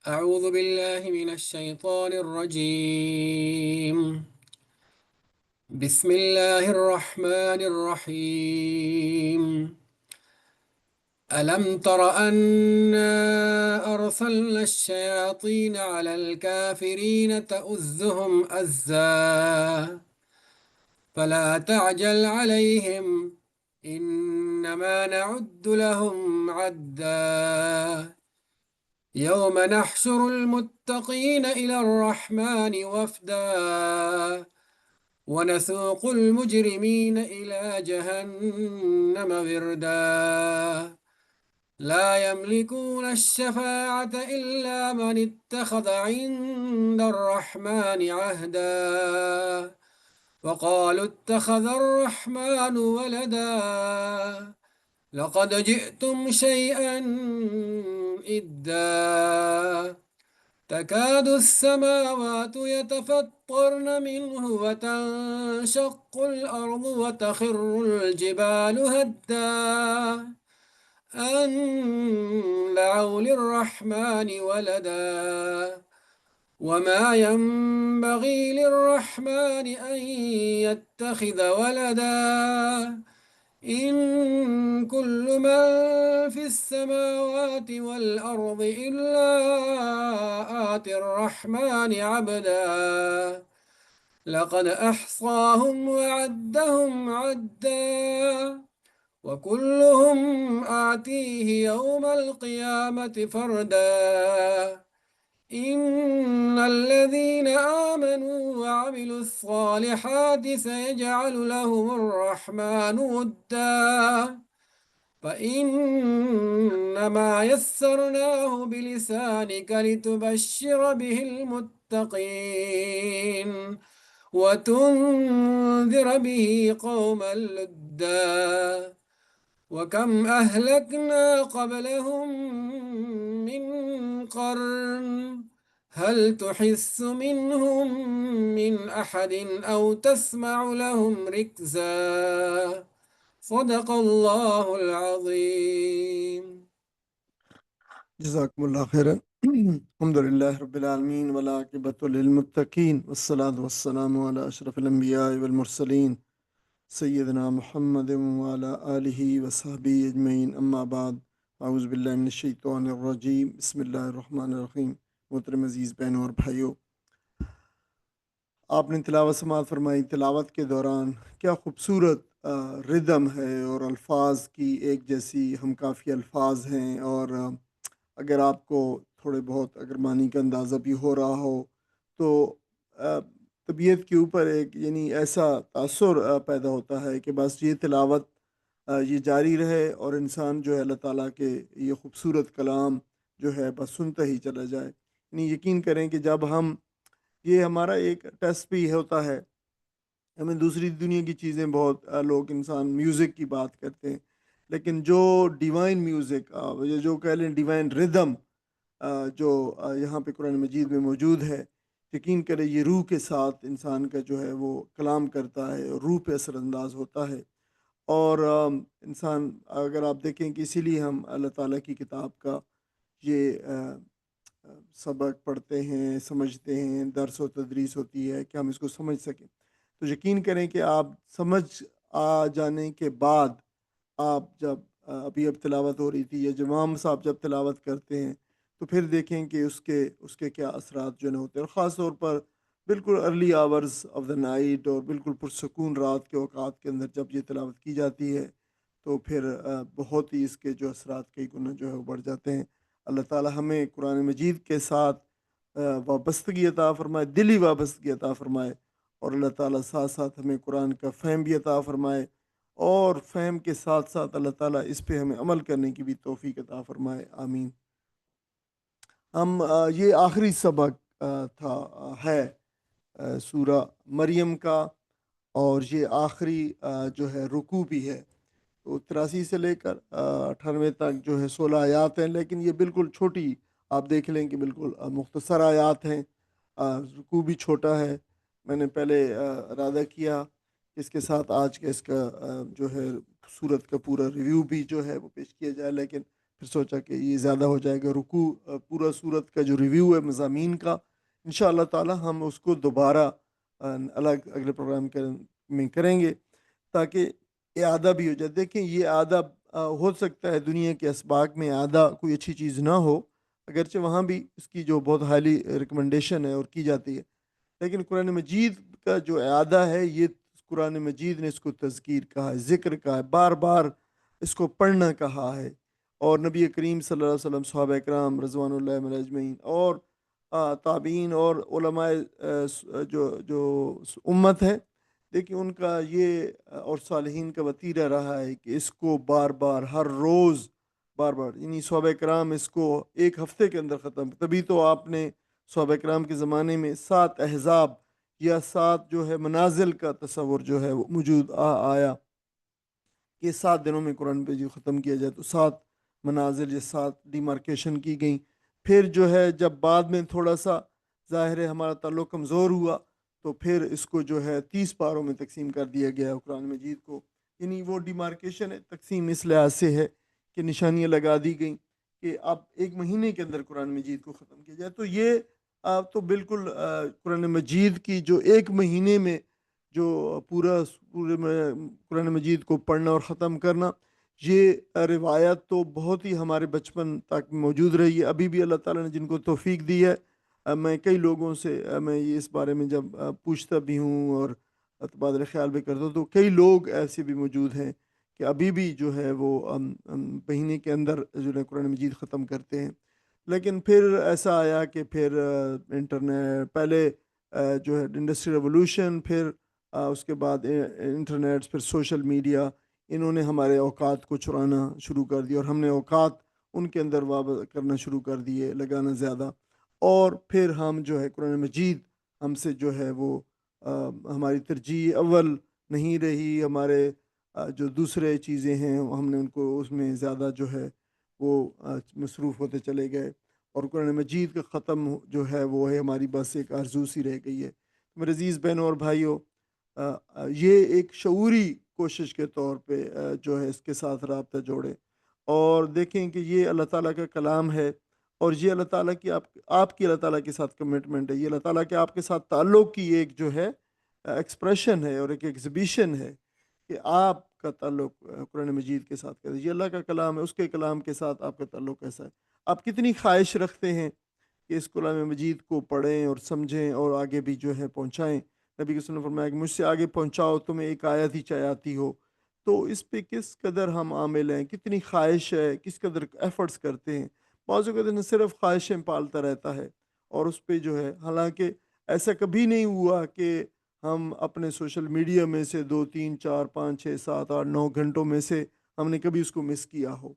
أعوذ بالله من الشيطان الرجيم. بسم الله الرحمن الرحيم. ألم تر أنا أرسلنا الشياطين على الكافرين تؤزهم أزا فلا تعجل عليهم إنما نعد لهم عدا يوم نحشر المتقين إلى الرحمن وفدا ونسوق المجرمين إلى جهنم وردا لا يملكون الشفاعة إلا من اتخذ عند الرحمن عهدا وقالوا اتخذ الرحمن ولدا لقد جئتم شيئا إدا تكاد السماوات يتفطرن منه وتنشق الأرض وتخر الجبال هدا أن دعوا للرحمن ولدا وما ينبغي للرحمن أن يتخذ ولدا إن كل من في السماوات والأرض إلا آتي الرحمن عبدا لقد أحصاهم وعدهم عدا وكلهم آتيه يوم القيامة فردا إن الذين آمنوا وعملوا الصالحات سيجعل لهم الرحمن ودا فإنما يسرناه بلسانك لتبشر به المتقين وتنذر به قوما لدا وكم أهلكنا قبلهم من قرن هل تحس منهم من أحد أو تسمع لهم ركزا صدق الله العظيم. جزاکم اللہ خیرا۔ الحمد للہ رب العالمین والعاقبۃ للمتقین والصلاۃ والسلام علی اشرف الانبیاء والمرسلین سیدنا محمد وعلی آلہ وصحبہ اجمعین، اما بعد، اعوذ باللہ من الشیطان الرجیم، بسم اللہ الرحمن الرحیم۔ محترم عزیز بہنوں اور بھائیوں، آپ نے تلاوت سماعت فرمائی۔ تلاوت کے دوران کیا خوبصورت ردم ہے اور الفاظ کی ایک جیسی ہم کافی الفاظ ہیں، اور اگر آپ کو تھوڑے بہت اگر معنی کا اندازہ بھی ہو رہا ہو تو طبیعت کے اوپر ایک یعنی ایسا تاثر پیدا ہوتا ہے کہ بس یہ تلاوت یہ جاری رہے اور انسان جو ہے اللہ تعالیٰ کے یہ خوبصورت کلام جو ہے بس سنتا ہی چلا جائے۔ یعنی یقین کریں کہ جب ہم یہ ہمارا ایک ٹیسٹ بھی ہوتا ہے، ہمیں دوسری دنیا کی چیزیں بہت لوگ انسان میوزک کی بات کرتے ہیں، لیکن جو ڈیوائن میوزک جو کہہ لیں ڈیوائن ردم جو یہاں پہ قرآن مجید میں موجود ہے، یقین کرے یہ روح کے ساتھ انسان کا جو ہے وہ کلام کرتا ہے اور روح پہ اثر انداز ہوتا ہے۔ اور انسان اگر آپ دیکھیں کہ اسی لیے ہم اللہ تعالیٰ کی کتاب کا یہ سبق پڑھتے ہیں، سمجھتے ہیں، درس و تدریس ہوتی ہے کہ ہم اس کو سمجھ سکیں۔ تو یقین کریں کہ آپ سمجھ آ جانے کے بعد آپ جب ابھی اب تلاوت ہو رہی تھی یا امام صاحب جب تلاوت کرتے ہیں تو پھر دیکھیں کہ اس کے کیا اثرات جو ہے ہوتے ہیں، اور خاص طور پر بالکل early hours of the night اور بالکل پرسکون رات کے اوقات کے اندر جب یہ تلاوت کی جاتی ہے تو پھر بہت ہی اس کے جو اثرات کئی گنا جو ہے وہ بڑھ جاتے ہیں۔ اللہ تعالیٰ ہمیں قرآن مجید کے ساتھ وابستگی عطا فرمائے، دلی وابستگی عطا فرمائے، اور اللہ تعالیٰ ساتھ ساتھ ہمیں قرآن کا فہم بھی عطا فرمائے، اور فہم کے ساتھ ساتھ اللہ تعالیٰ اس پہ ہمیں عمل کرنے کی بھی توفیق عطا فرمائے، آمین۔ ہم یہ آخری سبق ہے سورہ مریم کا، اور یہ آخری جو ہے رکوع بھی ہے۔ تو 83 سے لے کر 98 تک جو ہے 16 آیات ہیں، لیکن یہ بالکل چھوٹی، آپ دیکھ لیں کہ بالکل مختصر آیات ہیں، رکوع بھی چھوٹا ہے۔ میں نے پہلے ارادہ کیا کہ اس کے ساتھ آج کے اس کا جو ہے سورت کا پورا ریویو بھی جو ہے وہ پیش کیا جائے، لیکن پھر سوچا کہ یہ زیادہ ہو جائے گا رکوع پورا سورت کا جو ریویو ہے مضامین کا انشاءاللہ تعالی ہم اس کو دوبارہ الگ اگلے پروگرام میں کریں گے تاکہ اعادہ بھی ہو جائے. دیکھیں یہ اعادہ ہو سکتا ہے دنیا کے اسباق میں اعادہ کوئی اچھی چیز نہ ہو اگرچہ وہاں بھی اس کی جو بہت ہائیلی ریکمنڈیشن ہے اور کی جاتی ہے لیکن قرآن مجید کا جو اعادہ ہے یہ قرآن مجید نے اس کو تذکیر کہا ہے ذکر کہا ہے بار بار اس کو پڑھنا کہا ہے. اور نبی کریم صلی اللہ علیہ وسلم صحابہ اکرام رضوان اللہ علیہم اجمعین اور تابعین اور علماء جو امت ہے دیکھیں ان کا یہ اور صالحین کا وتیرہ رہا ہے کہ اس کو بار بار ہر روز بار بار یعنی صحابہ کرام اس کو ایک ہفتے کے اندر ختم تبھی تو آپ نے صحابہ کرام کے زمانے میں 7 احزاب یا 7 جو ہے منازل کا تصور جو ہے وہ موجود آیا کہ 7 دنوں میں قرآن پہ جو ختم کیا جائے تو 7 منازل یا 7 ڈیمارکیشن کی گئیں. پھر جو ہے جب بعد میں تھوڑا سا ظاہر ہے ہمارا تعلق کمزور ہوا تو پھر اس کو جو ہے 30 پاروں میں تقسیم کر دیا گیا ہے قرآن مجید کو. یعنی وہ ڈیمارکیشن ہے تقسیم اس لحاظ سے ہے کہ نشانیاں لگا دی گئیں کہ اب ایک مہینے کے اندر قرآن مجید کو ختم کیا جائے. تو یہ تو بالکل قرآن مجید کی جو ایک مہینے میں جو پورے قرآن مجید کو پڑھنا اور ختم کرنا یہ روایت تو بہت ہی ہمارے بچپن تک موجود رہی ہے. ابھی بھی اللہ تعالیٰ نے جن کو توفیق دی ہے میں کئی لوگوں سے میں یہ اس بارے میں جب پوچھتا بھی ہوں اور تبادلہ خیال بھی کرتا ہوں تو کئی لوگ ایسے بھی موجود ہیں کہ ابھی بھی جو ہے وہ مہینے کے اندر جو ہے قرآن مجید ختم کرتے ہیں. لیکن پھر ایسا آیا کہ پھر انٹرنیٹ پہلے جو ہے انڈسٹری ریولوشن پھر اس کے بعد انٹرنیٹ پھر سوشل میڈیا انہوں نے ہمارے اوقات کو چرانا شروع کر دیا اور ہم نے اوقات ان کے اندر وابستہ کرنا شروع کر دیے لگانا زیادہ اور پھر ہم جو ہے قرآن مجید ہم سے جو ہے وہ ہماری ترجیح اول نہیں رہی ہمارے جو دوسرے چیزیں ہیں ہم نے ان کو اس میں زیادہ جو ہے وہ مصروف ہوتے چلے گئے اور قرآن مجید کا ختم جو ہے وہ ہے ہماری بس ایک آرزو سی رہ گئی ہے. میرے عزیز بہنوں اور بھائیوں یہ ایک شعوری کوشش کے طور پہ جو ہے اس کے ساتھ رابطہ جوڑیں اور دیکھیں کہ یہ اللہ تعالیٰ کا کلام ہے اور یہ اللہ تعالیٰ کی آپ کی اللہ تعالیٰ کے ساتھ کمٹمنٹ ہے. یہ اللہ تعالیٰ کے آپ کے ساتھ تعلق کی ایک جو ہے ایکسپریشن ہے اور ایک ایگزیبیشن ہے کہ آپ کا تعلق قرآن مجید کے ساتھ کیسا ہے. یہ اللہ کا کلام ہے اس کے کلام کے ساتھ آپ کا تعلق کیسا ہے. آپ کتنی خواہش رکھتے ہیں کہ اس کلام مجید کو پڑھیں اور سمجھیں اور آگے بھی جو ہے پہنچائیں. نبی صلی اللہ علیہ وسلم نے فرمایا کہ مجھ سے آگے پہنچاؤ تمہیں ایک آیت ہی چاہے آتی ہو. تو اس پہ کس قدر ہم عامل ہیں کتنی خواہش ہے کس قدر ایفرٹس کرتے ہیں. بعض اوقات انہیں صرف خواہشیں پالتا رہتا ہے اور اس پہ جو ہے حالانکہ ایسا کبھی نہیں ہوا کہ ہم اپنے سوشل میڈیا میں سے 2 3 4 5 6 7 8 9 گھنٹوں میں سے ہم نے کبھی اس کو مس کیا ہو.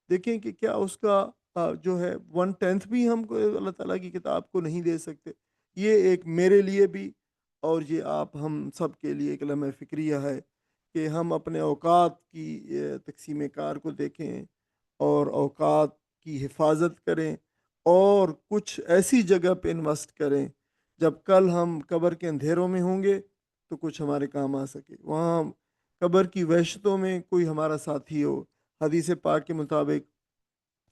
دیکھیں کہ کیا اس کا جو ہے 1/10 بھی ہم کو اللہ تعالیٰ کی کتاب کو نہیں دے سکتے. یہ ایک میرے لیے بھی اور یہ آپ ہم سب کے لیے ایک لمحہ فکریہ ہے کہ ہم اپنے اوقات کی تقسیم کار کو دیکھیں اور اوقات کی حفاظت کریں اور کچھ ایسی جگہ پہ انویسٹ کریں جب کل ہم قبر کے اندھیروں میں ہوں گے تو کچھ ہمارے کام آ سکے. وہاں قبر کی وحشتوں میں کوئی ہمارا ساتھی ہو. حدیث پاک کے مطابق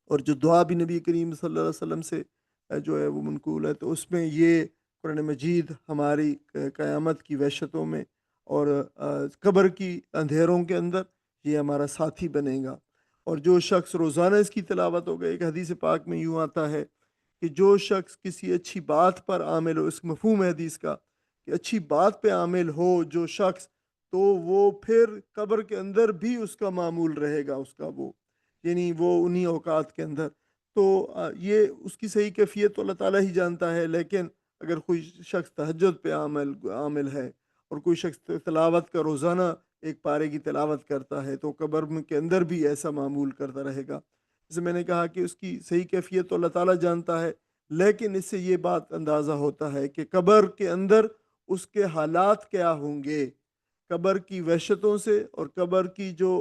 اور جو دعا بھی نبی کریم صلی اللہ علیہ وسلم سے جو ہے وہ منقول ہے تو اس میں یہ قرآن مجید ہماری قیامت کی وحشتوں میں اور قبر کی اندھیروں کے اندر یہ ہمارا ساتھی بنے گا. اور جو شخص روزانہ اس کی تلاوت ہوگا ایک حدیث پاک میں یوں آتا ہے کہ جو شخص کسی اچھی بات پر عامل ہو اس مفہوم ہے حدیث کا کہ اچھی بات پہ عامل ہو جو شخص تو وہ پھر قبر کے اندر بھی اس کا معمول رہے گا اس کا وہ یعنی وہ انہی اوقات کے اندر. تو یہ اس کی صحیح کیفیت تو اللہ تعالیٰ ہی جانتا ہے لیکن اگر کوئی شخص تہجد پہ عامل ہے اور کوئی شخص تلاوت کا روزانہ ایک پارے کی تلاوت کرتا ہے تو قبر کے اندر بھی ایسا معمول کرتا رہے گا. جیسے میں نے کہا کہ اس کی صحیح کیفیت تو اللہ تعالیٰ جانتا ہے لیکن اس سے یہ بات اندازہ ہوتا ہے کہ قبر کے اندر اس کے حالات کیا ہوں گے. قبر کی وحشتوں سے اور قبر کی جو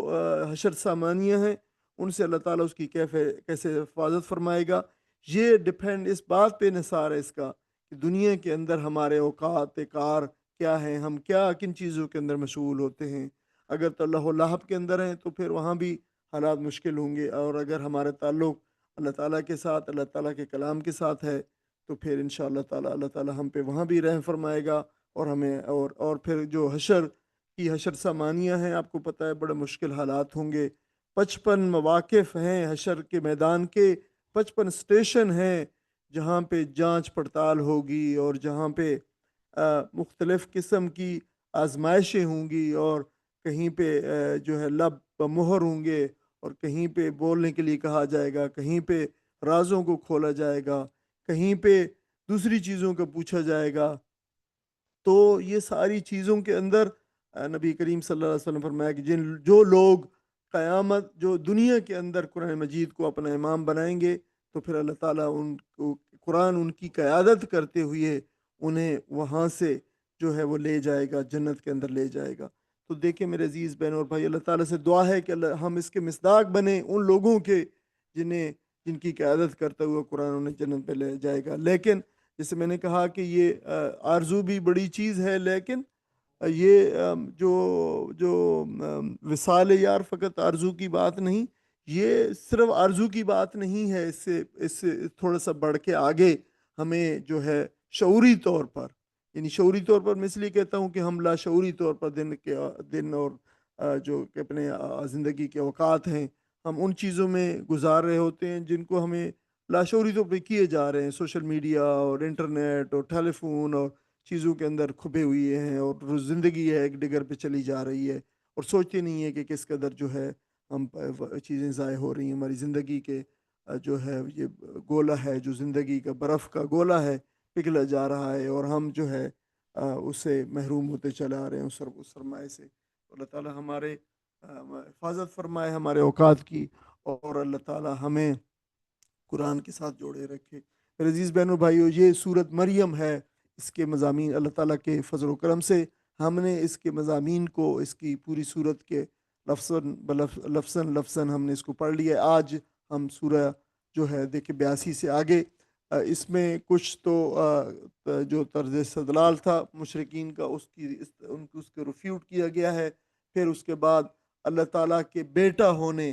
حشر سامانیاں ہیں ان سے اللہ تعالیٰ اس کی کیسے حفاظت فرمائے گا. یہ ڈپینڈ اس بات پہ نثار ہے اس کا کہ دنیا کے اندر ہمارے اوقات کار کیا ہیں ہم کیا کن چیزوں کے اندر مشغول ہوتے ہیں. اگر تو اللہ و لہب کے اندر ہیں تو پھر وہاں بھی حالات مشکل ہوں گے، اور اگر ہمارا تعلق اللہ تعالیٰ کے ساتھ، اللہ تعالیٰ کے کلام کے ساتھ ہے، تو پھر انشاءاللہ تعالیٰ اللہ تعالیٰ ہم پہ وہاں بھی رحم فرمائے گا، اور ہمیں اور پھر جو حشر سامانیہ ہیں، آپ کو پتہ ہے بڑے مشکل حالات ہوں گے۔ 55 مواقف ہیں حشر کے میدان کے، 55 اسٹیشن ہیں جہاں پہ جانچ پڑتال ہوگی، اور جہاں پہ مختلف قسم کی آزمائشیں ہوں گی، اور کہیں پہ جو ہے لب مہر ہوں گے، اور کہیں پہ بولنے کے لیے کہا جائے گا، کہیں پہ رازوں کو کھولا جائے گا، کہیں پہ دوسری چیزوں کا پوچھا جائے گا۔ تو یہ ساری چیزوں کے اندر نبی کریم صلی اللہ علیہ وسلم فرمایا کہ جو لوگ قیامت جو دنیا کے اندر قرآن مجید کو اپنا امام بنائیں گے، تو پھر اللہ تعالیٰ ان کو قرآن ان کی قیادت کرتے ہوئے انہیں وہاں سے جو ہے وہ لے جائے گا، جنت کے اندر لے جائے گا۔ تو دیکھیں میرے عزیز بہن اور بھائی، اللہ تعالیٰ سے دعا ہے کہ ہم اس کے مصداق بنیں ان لوگوں کے جن کی قیادت کرتا ہوا قرآن انہیں جنت پہ لے جائے گا۔ لیکن جیسے میں نے کہا کہ یہ آرزو بھی بڑی چیز ہے، لیکن یہ جو وصال یار فقط آرزو کی بات نہیں، یہ صرف آرزو کی بات نہیں ہے، اس سے تھوڑا سا بڑھ کے آگے ہمیں جو ہے شعوری طور پر، یعنی شعوری طور پر میں اس لیے کہتا ہوں کہ ہم لاشعوری طور پر دن اور جو کہ اپنے زندگی کے اوقات ہیں، ہم ان چیزوں میں گزار رہے ہوتے ہیں جن کو ہمیں لاشعوری طور پہ کیے جا رہے ہیں، سوشل میڈیا اور انٹرنیٹ اور ٹیلی فون اور چیزوں کے اندر کھپے ہوئے ہیں، اور زندگی ہے ایک ڈگر پہ چلی جا رہی ہے، اور سوچتے نہیں ہیں کہ کس قدر جو ہے ہم چیزیں ضائع ہو رہی ہیں، ہماری زندگی کے جو ہے یہ گولا ہے، جو زندگی کا برف کا گولا ہے، پگھلا جا رہا ہے، اور ہم جو ہے اس سے محروم ہوتے چلے آ رہے ہیں اس سرمائے سے۔ اللہ تعالیٰ ہمارے حفاظت فرمائے ہمارے اوقات کی، اور اللہ تعالیٰ ہمیں قرآن کے ساتھ جوڑے رکھے۔ میرے عزیز بہنوں بھائیو، یہ سورت مریم ہے، اس کے مضامین اللہ تعالیٰ کے فضل و کرم سے ہم نے اس کے مضامین کو، اس کی پوری سورت کے لفظاً ہم نے اس کو پڑھ لیا ہے۔ آج ہم سورہ جو ہے دیکھیں 82 سے آگے، اس میں کچھ تو جو طرز استدلال تھا مشرکین کا اس کو ریفیوٹ کیا گیا ہے۔ پھر اس کے بعد اللہ تعالیٰ کے بیٹا ہونے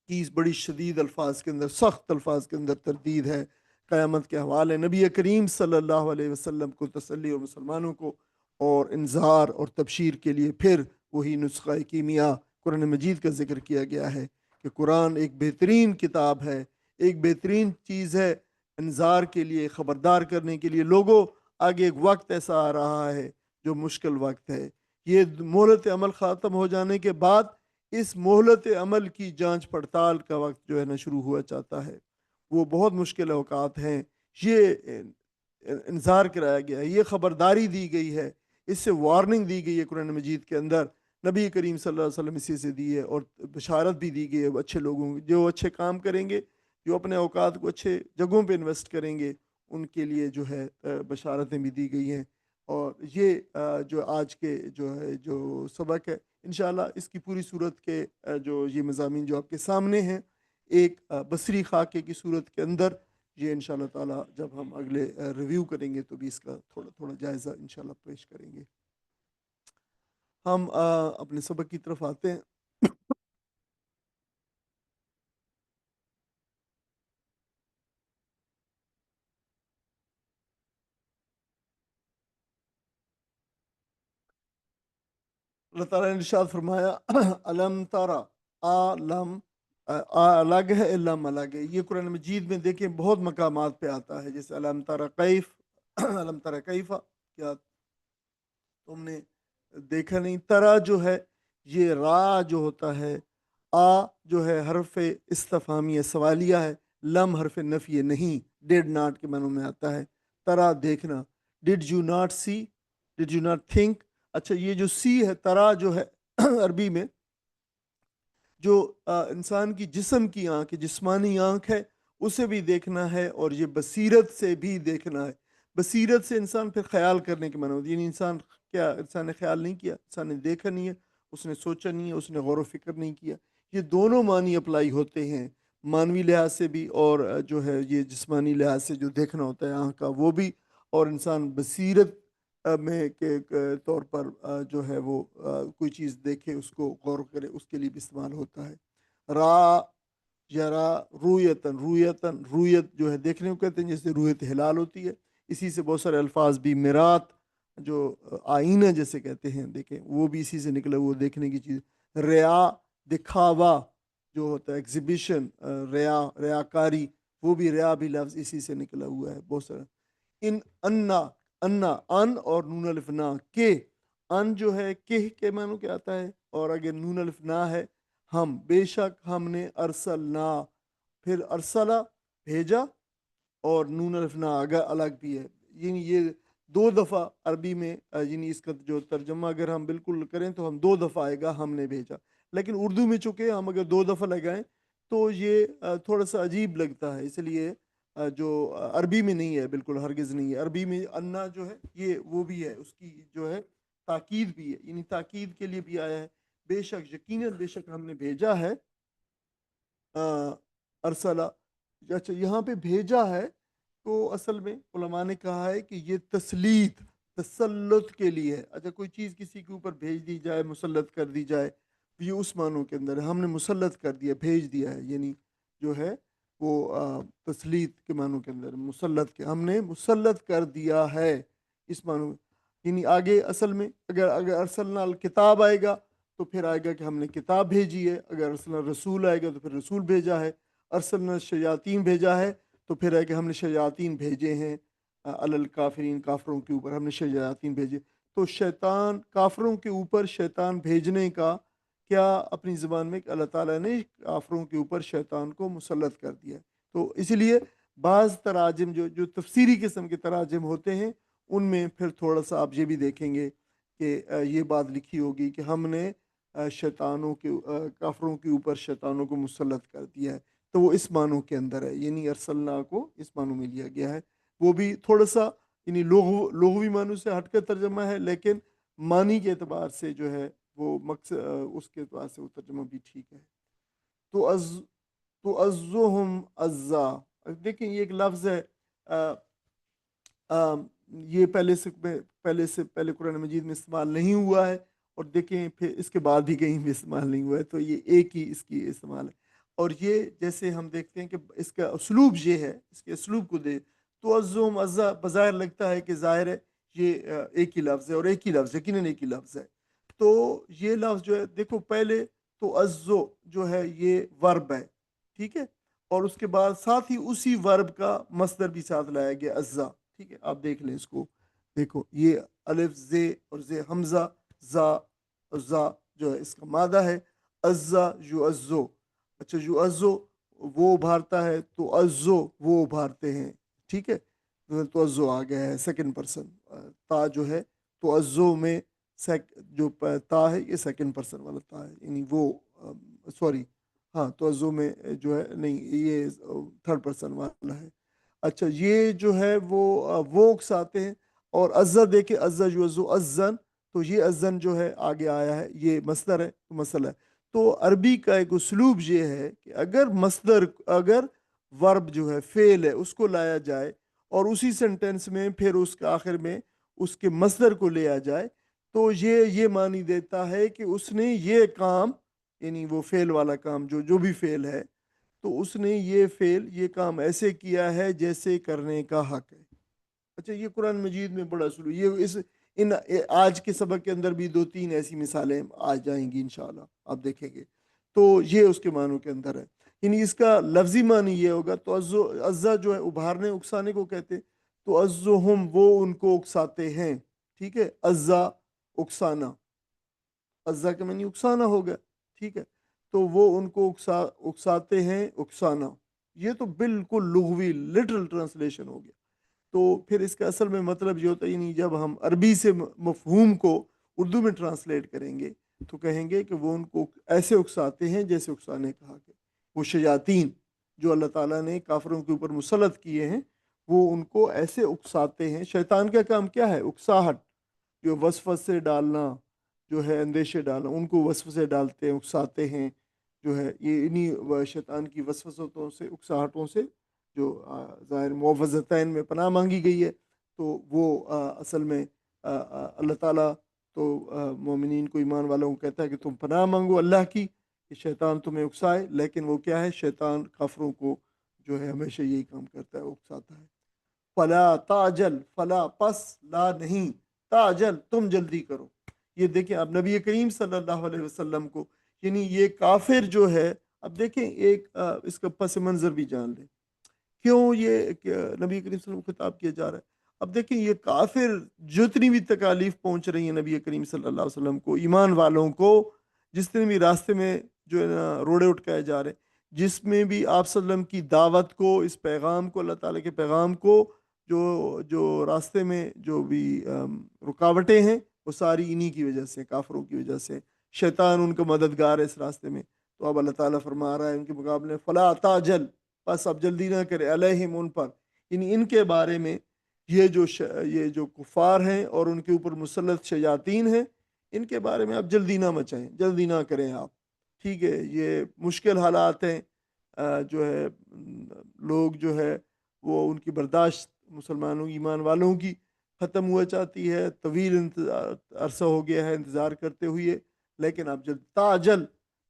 کی بڑی شدید الفاظ کے اندر، سخت الفاظ کے اندر تردید ہے۔ قیامت کے حوالے نبی کریم صلی اللہ علیہ وسلم کو تسلی، اور مسلمانوں کو اور انذار اور تبشیر کے لیے پھر وہی نسخہ کیمیا قرآن مجید کا ذکر کیا گیا ہے کہ قرآن ایک بہترین کتاب ہے، ایک بہترین چیز ہے انذار کے لیے، خبردار کرنے کے لیے۔ لوگوں، آگے ایک وقت ایسا آ رہا ہے جو مشکل وقت ہے۔ یہ مہلت عمل ختم ہو جانے کے بعد اس مہلت عمل کی جانچ پڑتال کا وقت جو ہے نا شروع ہوا چاہتا ہے۔ وہ بہت مشکل اوقات ہیں، یہ انذار کرایا گیا ہے، یہ خبرداری دی گئی ہے، اس سے وارننگ دی گئی ہے قرآن مجید کے اندر۔ نبی کریم صلی اللہ علیہ وسلم اسی سے دی ہے، اور بشارت بھی دی گئی ہے اچھے لوگوں کی، جو اچھے کام کریں گے، جو اپنے اوقات کو اچھے جگہوں پہ انویسٹ کریں گے، ان کے لیے جو ہے بشارتیں بھی دی گئی ہیں۔ اور یہ جو آج کے جو سبق ہے، انشاءاللہ اس کی پوری صورت کے جو یہ مضامین جو آپ کے سامنے ہیں، ایک بصری خاکے کی صورت کے اندر، یہ انشاءاللہ تعالیٰ جب ہم اگلے ریویو کریں گے تو بھی اس کا تھوڑا تھوڑا جائزہ انشاءاللہ پیش کریں گے۔ ہم اپنے سبق کی طرف آتے ہیں۔ اللہ تعالیٰ نے ارشاد فرمایا علم تارا، عالم الگ ہے، علم الگ ہے۔ یہ قرآن مجید میں دیکھیں بہت مقامات پہ آتا ہے، جیسے علم تارا کیف، علم تارا کیفا، کیا تم نے دیکھا نہیں؟ ترا جو ہے یہ را جو ہوتا ہے، آ جو ہے حرف استفہامیہ سوالیہ ہے، لم حرف نفی نہیں، ڈیڈ ناٹ کے معنوں میں آتا ہے۔ ترا دیکھنا، did you not see, did you not think. اچھا، یہ جو سی ہے، ترا جو ہے عربی میں جو انسان کی جسم کی آنکھ ہے، جسمانی آنکھ ہے، اسے بھی دیکھنا ہے، اور یہ بصیرت سے بھی دیکھنا ہے۔ بصیرت سے انسان پھر خیال کرنے کے معنی ہوتی ہے، یعنی انسان نے خیال نہیں کیا، انسان نے دیکھا نہیں ہے، اس نے سوچا نہیں ہے، اس نے غور و فکر نہیں کیا۔ یہ دونوں معنی اپلائی ہوتے ہیں، مانوی لحاظ سے بھی، اور جو ہے یہ جسمانی لحاظ سے جو دیکھنا ہوتا ہے آنکھ کا وہ بھی، اور انسان بصیرت میں کے طور پر جو ہے وہ کوئی چیز دیکھے، اس کو غور کرے، اس کے لیے بھی استعمال ہوتا ہے۔ را یرا رویتن، رویتن رویت جو ہے دیکھنے کو کہتے ہیں، جیسے رویت ہلال ہوتی ہے، اسی سے بہت سارے الفاظ بھی میرات جو آئینہ جیسے کہتے ہیں، دیکھیں وہ بھی اسی سے نکلا وہ دیکھنے کی چیز۔ ریا دکھاوا جو ہوتا ہے ایگزیبیشن، ریاکاری، وہ بھی ریا بھی لفظ اسی سے نکلا ہوا ہے بہت سارا۔ ان انا، انا ان اور نون الف نا کے، ان جو ہے کہ کے معنی کیا آتا ہے، اور اگر نون الف نا ہے ہم، بے شک ہم نے ارسلنا، پھر ارسلہ بھیجا، اور نون الف نا اگر الگ بھی ہے، یعنی یہ دو دفعہ عربی میں یعنی اس کا جو ترجمہ اگر ہم بالکل کریں تو ہم دو دفعہ آئے گا ہم نے بھیجا، لیکن اردو میں چونکہ ہم اگر دو دفعہ لگائیں تو یہ تھوڑا سا عجیب لگتا ہے، اس لیے جو عربی میں نہیں ہے، بالکل ہرگز نہیں ہے عربی میں انا جو ہے یہ وہ بھی ہے، اس کی جو ہے تاکید بھی ہے، یعنی تاکید کے لیے بھی آیا ہے، بے شک یقیناً بے شک ہم نے بھیجا ہے ارسلہ۔ اچھا یہاں پہ بھیجا ہے تو اصل میں علماء نے کہا ہے کہ یہ تسلیط، تسلط کے لیے ہے۔ اچھا کوئی چیز کسی کے اوپر بھیج دی جائے، مسلط کر دی جائے، یہ اس معنوں کے اندر ہے، ہم نے مسلط کر دیا، بھیج دیا ہے، یعنی جو ہے وہ تسلیط کے معنوں کے اندر، مسلط کے، ہم نے مسلط کر دیا ہے اس معنوں، یعنی آگے اصل میں اگر ارسلنا الکتاب آئے گا تو پھر آئے گا کہ ہم نے کتاب بھیجی ہے، اگر ارسلنا رسول آئے گا تو پھر رسول بھیجا ہے، ارسلنا شیاطین بھیجا ہے تو پھر ہے کہ ہم نے شیاطین بھیجے ہیں الکافرین، کافروں کے اوپر ہم نے شیاطین بھیجے۔ تو شیطان، کافروں کے اوپر شیطان بھیجنے کا کیا اپنی زبان میں کہ اللہ تعالیٰ نے کافروں کے اوپر شیطان کو مسلط کر دیا ہے۔ تو اسی لیے بعض تراجم جو تفسیری قسم کے تراجم ہوتے ہیں ان میں پھر تھوڑا سا آپ یہ بھی دیکھیں گے کہ یہ بات لکھی ہوگی کہ ہم نے شیطانوں کے کافروں کے اوپر شیطانوں کو مسلط کر دیا ہے، تو وہ اس معنوں کے اندر ہے، یعنی ارسلنا کو اس معنوں میں لیا گیا ہے۔ وہ بھی تھوڑا سا یعنی لغوی معنوں سے ہٹ کر ترجمہ ہے، لیکن معنی کے اعتبار سے جو ہے وہ مقصد اس کے اعتبار سے وہ ترجمہ بھی ٹھیک ہے۔ تو تو عزهم عزا، دیکھیں یہ ایک لفظ ہے یہ پہلے قرآن مجید میں استعمال نہیں ہوا ہے، اور دیکھیں پھر اس کے بعد بھی کہیں بھی استعمال نہیں ہوا ہے، تو یہ ایک ہی اس کی استعمال ہے، اور یہ جیسے ہم دیکھتے ہیں کہ اس کا اسلوب یہ ہے، اس کے اسلوب کو دے تو عزم عزا بظاہر لگتا ہے کہ ظاہر ہے یہ ایک ہی لفظ ہے، اور ایک ہی لفظ یقیناً ایک ہی لفظ ہے۔ تو یہ لفظ جو ہے دیکھو پہلے تو عزو جو ہے یہ ورب ہے، ٹھیک ہے، اور اس کے بعد ساتھ ہی اسی ورب کا مصدر بھی ساتھ لایا گیا عزا، ٹھیک ہے، آپ دیکھ لیں اس کو، دیکھو یہ الف زے اور زے حمزہ زا، زا جو ہے اس کا مادہ ہے، عزا یو عزو، اچھا یو عزو وہ ابھارتا ہے، تو عزو وہ ابھارتے ہیں، ٹھیک ہے، تو عزو آ گیا ہے سیکنڈ پرسن، تا جو ہے تو عزو میں جو تا ہے یہ سیکنڈ پرسن والا تا ہے، یعنی وہ سوری ہاں تو عزو میں جو ہے نہیں یہ تھرڈ پرسن والا ہے۔ اچھا یہ جو ہے وہ اکساتے ہیں، اور عزا دیکھے عزا یعزو عزن، تو یہ عزن جو ہے آگے آیا ہے، یہ مصدر ہے، مسئلہ ہے۔ تو عربی کا ایک اسلوب یہ ہے کہ اگر ورب جو ہے فعل ہے اس کو لایا جائے اور اسی سینٹینس میں پھر اس کے آخر میں اس کے مصدر کو لیا جائے تو یہ معنی دیتا ہے کہ اس نے یہ کام، یعنی وہ فعل والا کام جو بھی فعل ہے، تو اس نے یہ کام ایسے کیا ہے جیسے کرنے کا حق ہے۔ اچھا یہ قرآن مجید میں بڑا سلو، ان آج کے سبق کے اندر بھی دو تین ایسی مثالیں آ جائیں گی انشاءاللہ، آپ دیکھیں گے، تو یہ اس کے معنوں کے اندر ہے، یعنی اس کا لفظی معنی یہ ہوگا تو عزا جو ہے ابھارنے اکسانے کو کہتے ہیں، تو عزہم وہ ان کو اکساتے ہیں، ٹھیک ہے، عزا اکسانا، عزا کے معنی اکسانا ہو گیا، ٹھیک ہے، تو وہ ان کو اکساتے ہیں، اکسانا، یہ تو بالکل لغوی لٹرل ٹرانسلیشن ہو گیا۔ تو پھر اس کا اصل میں مطلب یہ ہوتا ہے، یعنی جب ہم عربی سے مفہوم کو اردو میں ٹرانسلیٹ کریں گے تو کہیں گے کہ وہ ان کو ایسے اکساتے ہیں جیسے اکسانے کہا کہ وہ شیاطین جو اللہ تعالیٰ نے کافروں کے اوپر مسلط کیے ہیں وہ ان کو ایسے اکساتے ہیں۔ شیطان کا کام کیا ہے؟ اکساہٹ، جو وسوسے ڈالنا، جو ہے اندیشے ڈالنا، ان کو وسوسے ڈالتے ہیں، اکساتے ہیں، جو ہے یہ انہی شیطان کی وسوسوں سے، اکساہٹوں سے جو ظاہر معوذتین میں پناہ مانگی گئی ہے، تو وہ اصل میں اللہ تعالیٰ تو مومنین کو، ایمان والوں کو کہتا ہے کہ تم پناہ مانگو اللہ کی، کہ شیطان تمہیں اکسائے، لیکن وہ کیا ہے، شیطان کافروں کو جو ہے ہمیشہ یہی کام کرتا ہے، اکساتا ہے۔ فلا تاجل، فلا پس، لا نہیں، تاجل تم جلدی کرو۔ یہ دیکھیں اب نبی کریم صلی اللہ علیہ وسلم کو، یعنی یہ کافر جو ہے، اب دیکھیں ایک اس کا پس منظر بھی جان لیں، کیوں یہ نبی کریم صلی اللہ علیہ وسلم کو خطاب کیا جا رہا ہے۔ اب دیکھیں یہ کافر جتنی بھی تکالیف پہنچ رہی ہیں نبی کریم صلی اللہ علیہ وسلم کو، ایمان والوں کو، جتنے بھی راستے میں جو ہے نا روڑے اٹکائے جا رہے ہیں، جس میں بھی آپ صلی اللہ علیہ وسلم کی دعوت کو، اس پیغام کو، اللہ تعالیٰ کے پیغام کو، جو راستے میں جو بھی رکاوٹیں ہیں، وہ ساری انہی کی وجہ سے، کافروں کی وجہ سے، شیطان ان کا مددگار ہے اس راستے میں۔ تو اب اللہ تعالیٰ فرما رہا ہے ان کے مقابلے فلا تاجل، بس اب جلدی نہ کرے، علیہم ان پر، یعنی ان کے بارے میں، یہ جو کفار ہیں اور ان کے اوپر مسلط شیاطین ہیں، ان کے بارے میں آپ جلدی نہ مچائیں، جلدی نہ کریں آپ، ٹھیک ہے۔ یہ مشکل حالات ہیں، جو ہے لوگ جو ہے وہ ان کی برداشت مسلمانوں ایمان والوں کی ختم ہوا چاہتی ہے، طویل عرصہ ہو گیا ہے انتظار کرتے ہوئے، لیکن اب جلد تاجل،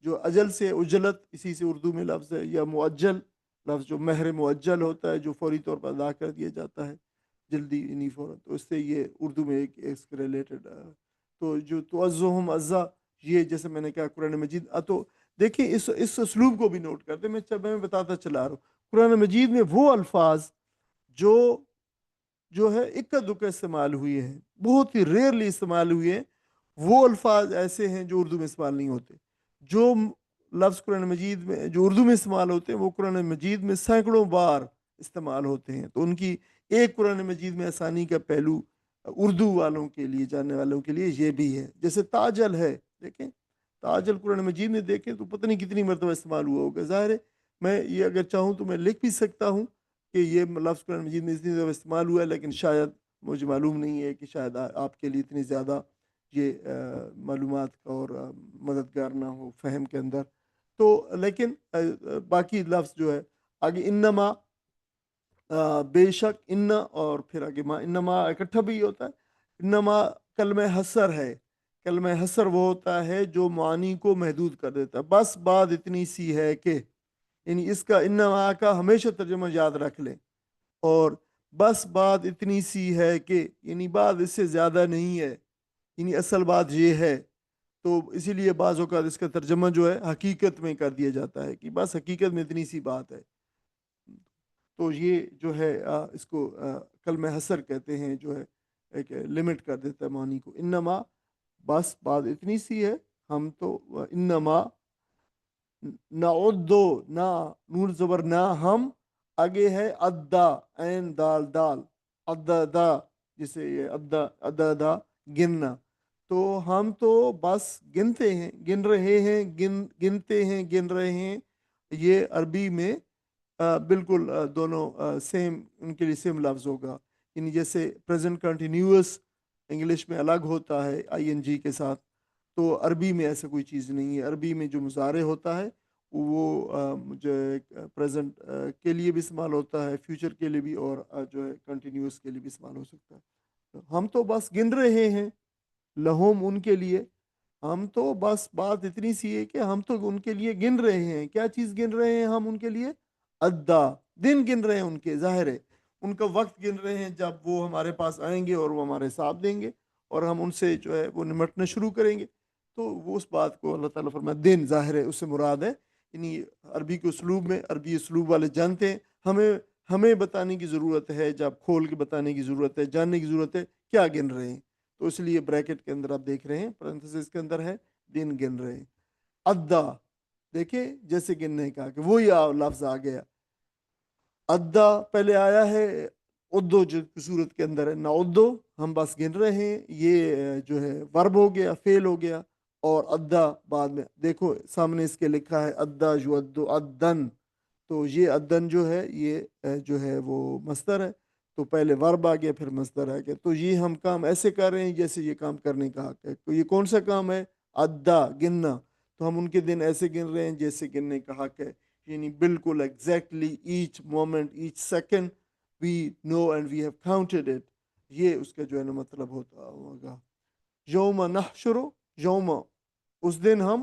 جو اجل سے اجلت، اسی سے اردو میں لفظ ہے، یا معجل لفظ جو مہر معجل ہوتا ہے، جو فوری طور پر ادا کر دیا جاتا ہے، جلدی نہیں فوراً، تو اس سے یہ اردو میں ایک اس کے ریلیٹڈ، تو جو توعزہم عزا، یہ جیسے میں نے کہا قرآن مجید، تو دیکھیں اس اسلوب کو بھی نوٹ کرتے، میں بتاتا چلا رہا ہوں، قرآن مجید میں وہ الفاظ جو ہے اکا دکا استعمال ہوئے ہیں، بہت ہی ریئرلی استعمال ہوئے ہیں، وہ الفاظ ایسے ہیں جو اردو میں استعمال نہیں ہوتے۔ جو لفظ قرآن مجید میں جو اردو میں استعمال ہوتے ہیں، وہ قرآن مجید میں سینکڑوں بار استعمال ہوتے ہیں، تو ان کی ایک قرآن مجید میں آسانی کا پہلو اردو والوں کے لیے، جاننے والوں کے لیے یہ بھی ہے، جیسے تاجل ہے، دیکھیں تاجل قرآن مجید میں دیکھیں تو پتہ نہیں کتنی مرتبہ استعمال ہوا ہوگا، ظاہر ہے میں یہ اگر چاہوں تو میں لکھ بھی سکتا ہوں کہ یہ لفظ قرآن مجید میں اتنی دفعہ استعمال ہوا ہے، لیکن شاید مجھے معلوم نہیں ہے کہ شاید آپ کے لیے اتنی زیادہ یہ معلومات اور مددگار نہ ہو فہم کے اندر، تو لیکن باقی لفظ جو ہے آگے انما، بے شک، ان اور پھر آگے ما، انما اکٹھا بھی ہوتا ہے، انما کلمہ حسر ہے، کلمہ حسر وہ ہوتا ہے جو معنی کو محدود کر دیتا ہے، بس بات اتنی سی ہے کہ، یعنی اس کا انما کا ہمیشہ ترجمہ یاد رکھ لیں، اور بس بات اتنی سی ہے کہ، یعنی بات اس سے زیادہ نہیں ہے، یعنی اصل بات یہ ہے، تو اسی لیے بعض اوقات اس کا ترجمہ جو ہے حقیقت میں کر دیا جاتا ہے کہ بس حقیقت میں اتنی سی بات ہے، تو یہ جو ہے اس کو کلمہ حسر کہتے ہیں، جو ہے ایک لمٹ کر دیتا ہے معنی کو، انما بس بات اتنی سی ہے، ہم تو انما نعدو، نہ نون زبر نہ، ہم، آگے ہے ادا، عین دال دال، ادا، جسے یہ ادا گننا، تو ہم تو بس گنتے ہیں، گن رہے ہیں، گنتے ہیں، گن رہے ہیں، یہ عربی میں بالکل دونوں سیم، ان کے لیے سیم لفظ ہوگا، یعنی جیسے پریزنٹ کنٹینیوس انگلش میں الگ ہوتا ہے آئی این جی کے ساتھ، تو عربی میں ایسا کوئی چیز نہیں ہے، عربی میں جو مضارع ہوتا ہے وہ جو ہے پریزنٹ کے لیے بھی استعمال ہوتا ہے، فیوچر کے لیے بھی، اور جو ہے کنٹینیوس کے لیے بھی استعمال ہو سکتا ہے، ہم تو بس گن رہے ہیں، لہم ان کے لیے، ہم تو بس بات اتنی سی ہے کہ ہم تو ان کے لیے گن رہے ہیں، کیا چیز گن رہے ہیں ہم ان کے لیے، ادا، دن گن رہے ہیں ان کے، ظاہر ہے ان کا وقت گن رہے ہیں، جب وہ ہمارے پاس آئیں گے اور وہ ہمارے حساب دیں گے اور ہم ان سے جو ہے وہ نمٹنا شروع کریں گے، تو وہ اس بات کو اللہ تعالیٰ فرمایا دن، ظاہر ہے اس سے مراد ہے، یعنی عربی کے اسلوب میں، عربی اسلوب والے جانتے ہیں، ہمیں بتانے کی ضرورت ہے، جب کھول کے بتانے کی ضرورت ہے، جاننے کی ضرورت ہے کیا گن رہے ہیں، تو اس لیے بریکٹ کے اندر آپ دیکھ رہے ہیں، پرنتھسس کے اندر ہے دن گن رہے ہیں، ادا، دیکھیں جیسے گننے کا کہ وہی لفظ آ گیا، ادا پہلے آیا ہے، ادو جو صورت کے اندر ہے، نہ ادو، ہم بس گن رہے ہیں، یہ جو ہے ورب ہو گیا، فعل ہو گیا، اور ادا بعد میں دیکھو سامنے اس کے لکھا ہے ادا جو ادو ادن، تو یہ ادن جو ہے یہ جو ہے وہ مصدر ہے، تو پہلے ورب آ گیا پھر مصدر آ گیا، تو یہ ہم کام ایسے کر رہے ہیں جیسے یہ کام کرنے کا حق ہے، تو یہ کون سا کام ہے، ادا، گننا، تو ہم ان کے دن ایسے گن رہے ہیں جیسے گننے کا حق ہے، یعنی بالکل exactly each moment, each second we know and we have counted it, یہ اس کا جو ہے نا مطلب ہوتا ہوگا، یوم نحشر، یوم، اس دن ہم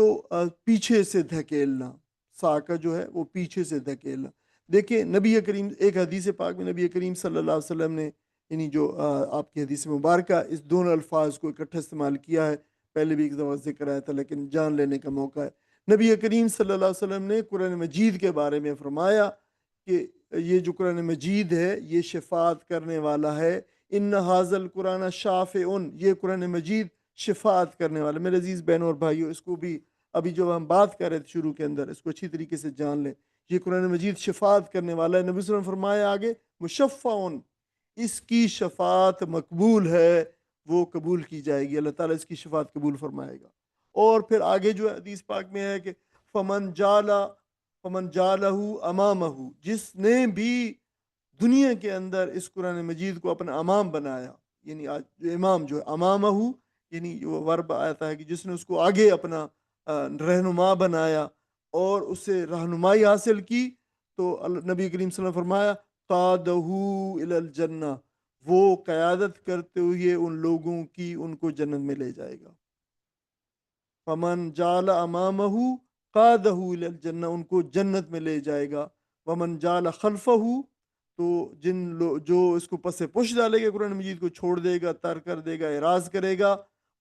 تو پیچھے سے دھکیلنا، ساکہ جو ہے وہ پیچھے سے دھکیلنا۔ دیکھیں نبی کریم، ایک حدیث پاک میں نبی کریم صلی اللہ علیہ وسلم نے یعنی جو آپ کی حدیث مبارکہ اس دونوں الفاظ کو اکٹھے استعمال کیا ہے، پہلے بھی ایک دفعہ ذکر آیا تھا لیکن جان لینے کا موقع ہے۔ نبی کریم صلی اللہ علیہ وسلم نے قرآن مجید کے بارے میں فرمایا کہ یہ جو قرآن مجید ہے یہ شفاعت کرنے والا ہے، ان حاضل قرآن شافع، یہ قرآن مجید شفاعت کرنے والا۔ میرے عزیز بہنوں اور بھائیوں، اس کو بھی ابھی جو ہم بات کر رہے تھے شروع کے اندر، اس کو اچھی طریقے سے جان لیں۔ یہ قرآن مجید شفاعت کرنے والا ہے۔ نبی صلی اللہ علیہ وسلم نے فرمایا آگے مشفع، اس کی شفاعت مقبول ہے، وہ قبول کی جائے گی، اللہ تعالیٰ اس کی شفاعت قبول فرمائے گا۔ اور پھر آگے جو حدیث پاک میں ہے کہ فمن جالہ امامہ، جس نے بھی دنیا کے اندر اس قرآن مجید کو اپنا امام بنایا، یعنی آج جو امام جو ہے امامہ، یعنی وہ ورب آتا ہے کہ جس نے اس کو آگے اپنا رہنما بنایا اور اس سے رہنمائی حاصل کی، تو نبی کریم صلی اللہ علیہ وسلم نے فرمایا قادہ الی الجنہ، وہ قیادت کرتے ہوئے ان لوگوں کی ان کو جنت میں لے جائے گا۔ فمن جعل امامہ قادہ الی الجنہ، ان کو جنت میں لے جائے گا۔ ومن جعل خلفہ، تو جو اس کو پس پش ڈالے گا، قرآن مجید کو چھوڑ دے گا، ترک کر دے گا، اعراض کرے گا،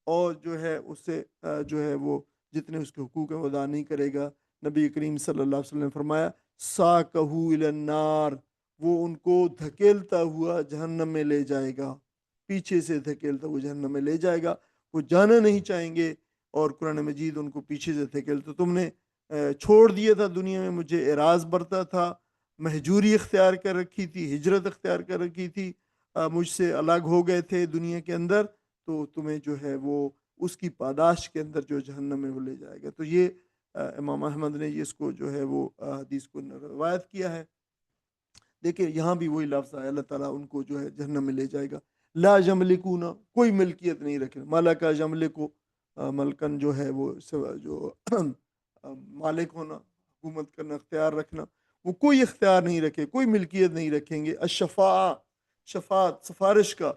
اور جو ہے اس سے جو ہے وہ جتنے اس کے حقوق ہیں وہ ادا نہیں کرے گا، نبی کریم صلی اللہ علیہ وسلم نے فرمایا ساقہ الی النار، وہ ان کو دھکیلتا ہوا جہنم میں لے جائے گا، پیچھے سے دھکیلتا ہوا جہنم میں لے جائے گا۔ وہ جانا نہیں چاہیں گے اور قرآن مجید ان کو پیچھے سے دھکیلتا، تم نے چھوڑ دیا تھا دنیا میں، مجھے اعراض برتا تھا، مہجوری اختیار کر رکھی تھی، ہجرت اختیار کر رکھی تھی، مجھ سے الگ ہو گئے تھے دنیا کے اندر، تو تمہیں جو ہے وہ اس کی پاداش کے اندر جو جہنم میں وہ لے جائے گا۔ تو یہ امام احمد نے اس کو جو ہے وہ حدیث کو روایت کیا ہے۔ دیکھیں یہاں بھی وہی لفظ ہے، اللہ تعالیٰ ان کو جو ہے جہنم میں لے جائے گا۔ لا یملکون، کوئی ملکیت نہیں رکھے، ملکہ یملکو، ملکن جو ہے وہ جو مالک ہونا، حکومت کرنا، اختیار رکھنا، وہ کوئی اختیار نہیں رکھے، کوئی ملکیت نہیں رکھیں گے۔ الشفاعہ، شفاعت، سفارش کا،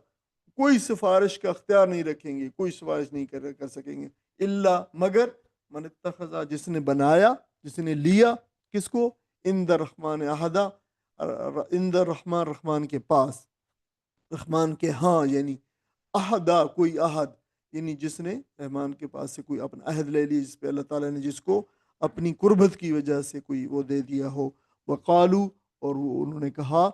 کوئی سفارش کا اختیار نہیں رکھیں گے، کوئی سفارش نہیں کر سکیں گے، الا، مگر، من اتخذ، جس نے بنایا، جس نے لیا، کس کو؟ عند الرحمن عہدہ، عند الرحمن، رحمان کے پاس، رحمان کے ہاں، یعنی عہدہ، کوئی عہد، یعنی جس نے رحمان کے پاس سے کوئی اپنا عہد لے لی، جس پہ اللہ تعالیٰ نے جس کو اپنی قربت کی وجہ سے کوئی وہ دے دیا ہو۔ وقالو، اور وہ انہوں نے کہا،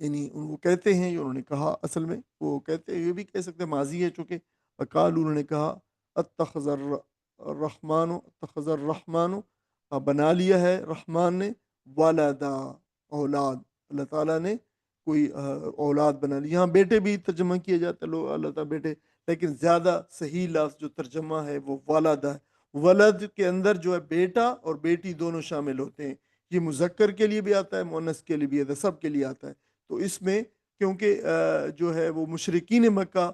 یعنی وہ کہتے ہیں، انہوں نے کہا، اصل میں وہ کہتے ہیں، یہ بھی کہہ سکتے ہیں ماضی ہے چونکہ، وقالو، انہوں نے کہا اتخذ الرحمن، اتخذ الرحمن، بنا لیا ہے رحمان نے، والدا، اولاد، اللہ تعالیٰ نے کوئی اولاد بنا لی۔ یہاں بیٹے بھی ترجمہ کیا جاتا ہے، لوگ اللہ تعالیٰ بیٹے، لیکن زیادہ صحیح لفظ جو ترجمہ ہے وہ والدہ ہے۔ ولد کے اندر جو ہے بیٹا اور بیٹی دونوں شامل ہوتے ہیں، یہ مذکر کے لیے بھی آتا ہے، مؤنث کے لیے بھی آتا ہے، سب کے لیے آتا ہے۔ تو اس میں کیونکہ جو ہے وہ مشرکین مکہ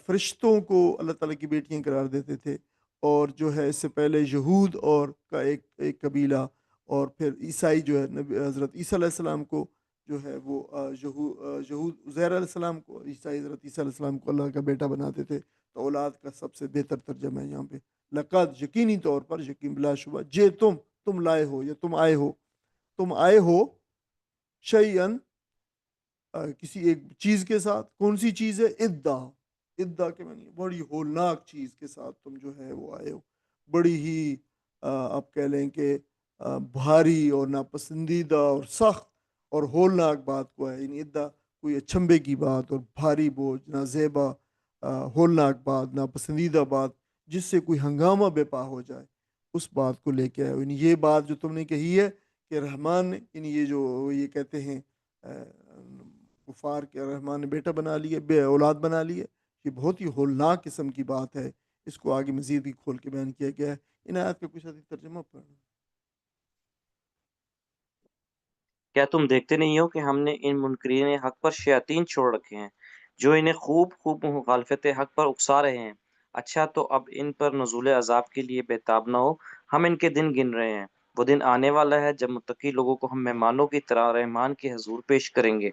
فرشتوں کو اللہ تعالیٰ کی بیٹیاں قرار دیتے تھے، اور جو ہے اس سے پہلے یہود اور کا ایک قبیلہ، اور پھر عیسائی جو ہے حضرت عیسیٰ علیہ السلام کو جو ہے وہ یہود عزیر علیہ السلام کو، عیسائی حضرت عیسیٰ علیہ السلام کو اللہ کا بیٹا بناتے تھے۔ تو اولاد کا سب سے بہتر ترجمہ ہے یہاں پہ لقد، یقینی طور پر، یقین بلا شبہ، جے تم لائے ہو، یا تم آئے ہو شیئن، کسی ایک چیز کے ساتھ۔ کون سی چیز ہے؟ ادا کے معنی بڑی ہولناک چیز کے ساتھ تم جو ہے وہ آئے ہو، بڑی ہی آپ کہہ لیں کہ بھاری اور ناپسندیدہ اور سخت اور ہولناک بات کو ہے، یعنی ادا کوئی اچھمبے کی بات اور بھاری بوجھ، نازیبا، ہولناک بات، ناپسندیدہ بات، جس سے کوئی ہنگامہ بے پا ہو جائے، اس بات کو لے کے آئے ہو۔ یعنی یہ بات جو تم نے کہی ہے کہ رحمان نے، یعنی یہ جو یہ کہتے ہیں کفار کے، رحمان نے بیٹا بنا لیے، بے اولاد بنا لیے، یہ بہت ہی ہولناک قسم کی بات ہے۔ اس کو آگے مزید بھی کھول کے بیان کیا گیا ہے۔ ان آیات کا کچھ حدیث ترجمہ پڑھنا۔ کیا تم دیکھتے نہیں ہو کہ ہم نے ان منکرین حق پر شیاطین چھوڑ رکھے ہیں جو انہیں خوب خوب مخالفت حق پر اکسا رہے ہیں؟ اچھا تو اب ان پر نزول عذاب کے لیے بےتاب نہ ہو، ہم ان کے دن گن رہے ہیں، وہ دن آنے والا ہے جب متقی لوگوں کو ہم مہمانوں کی طرح رحمان کے حضور پیش کریں گے،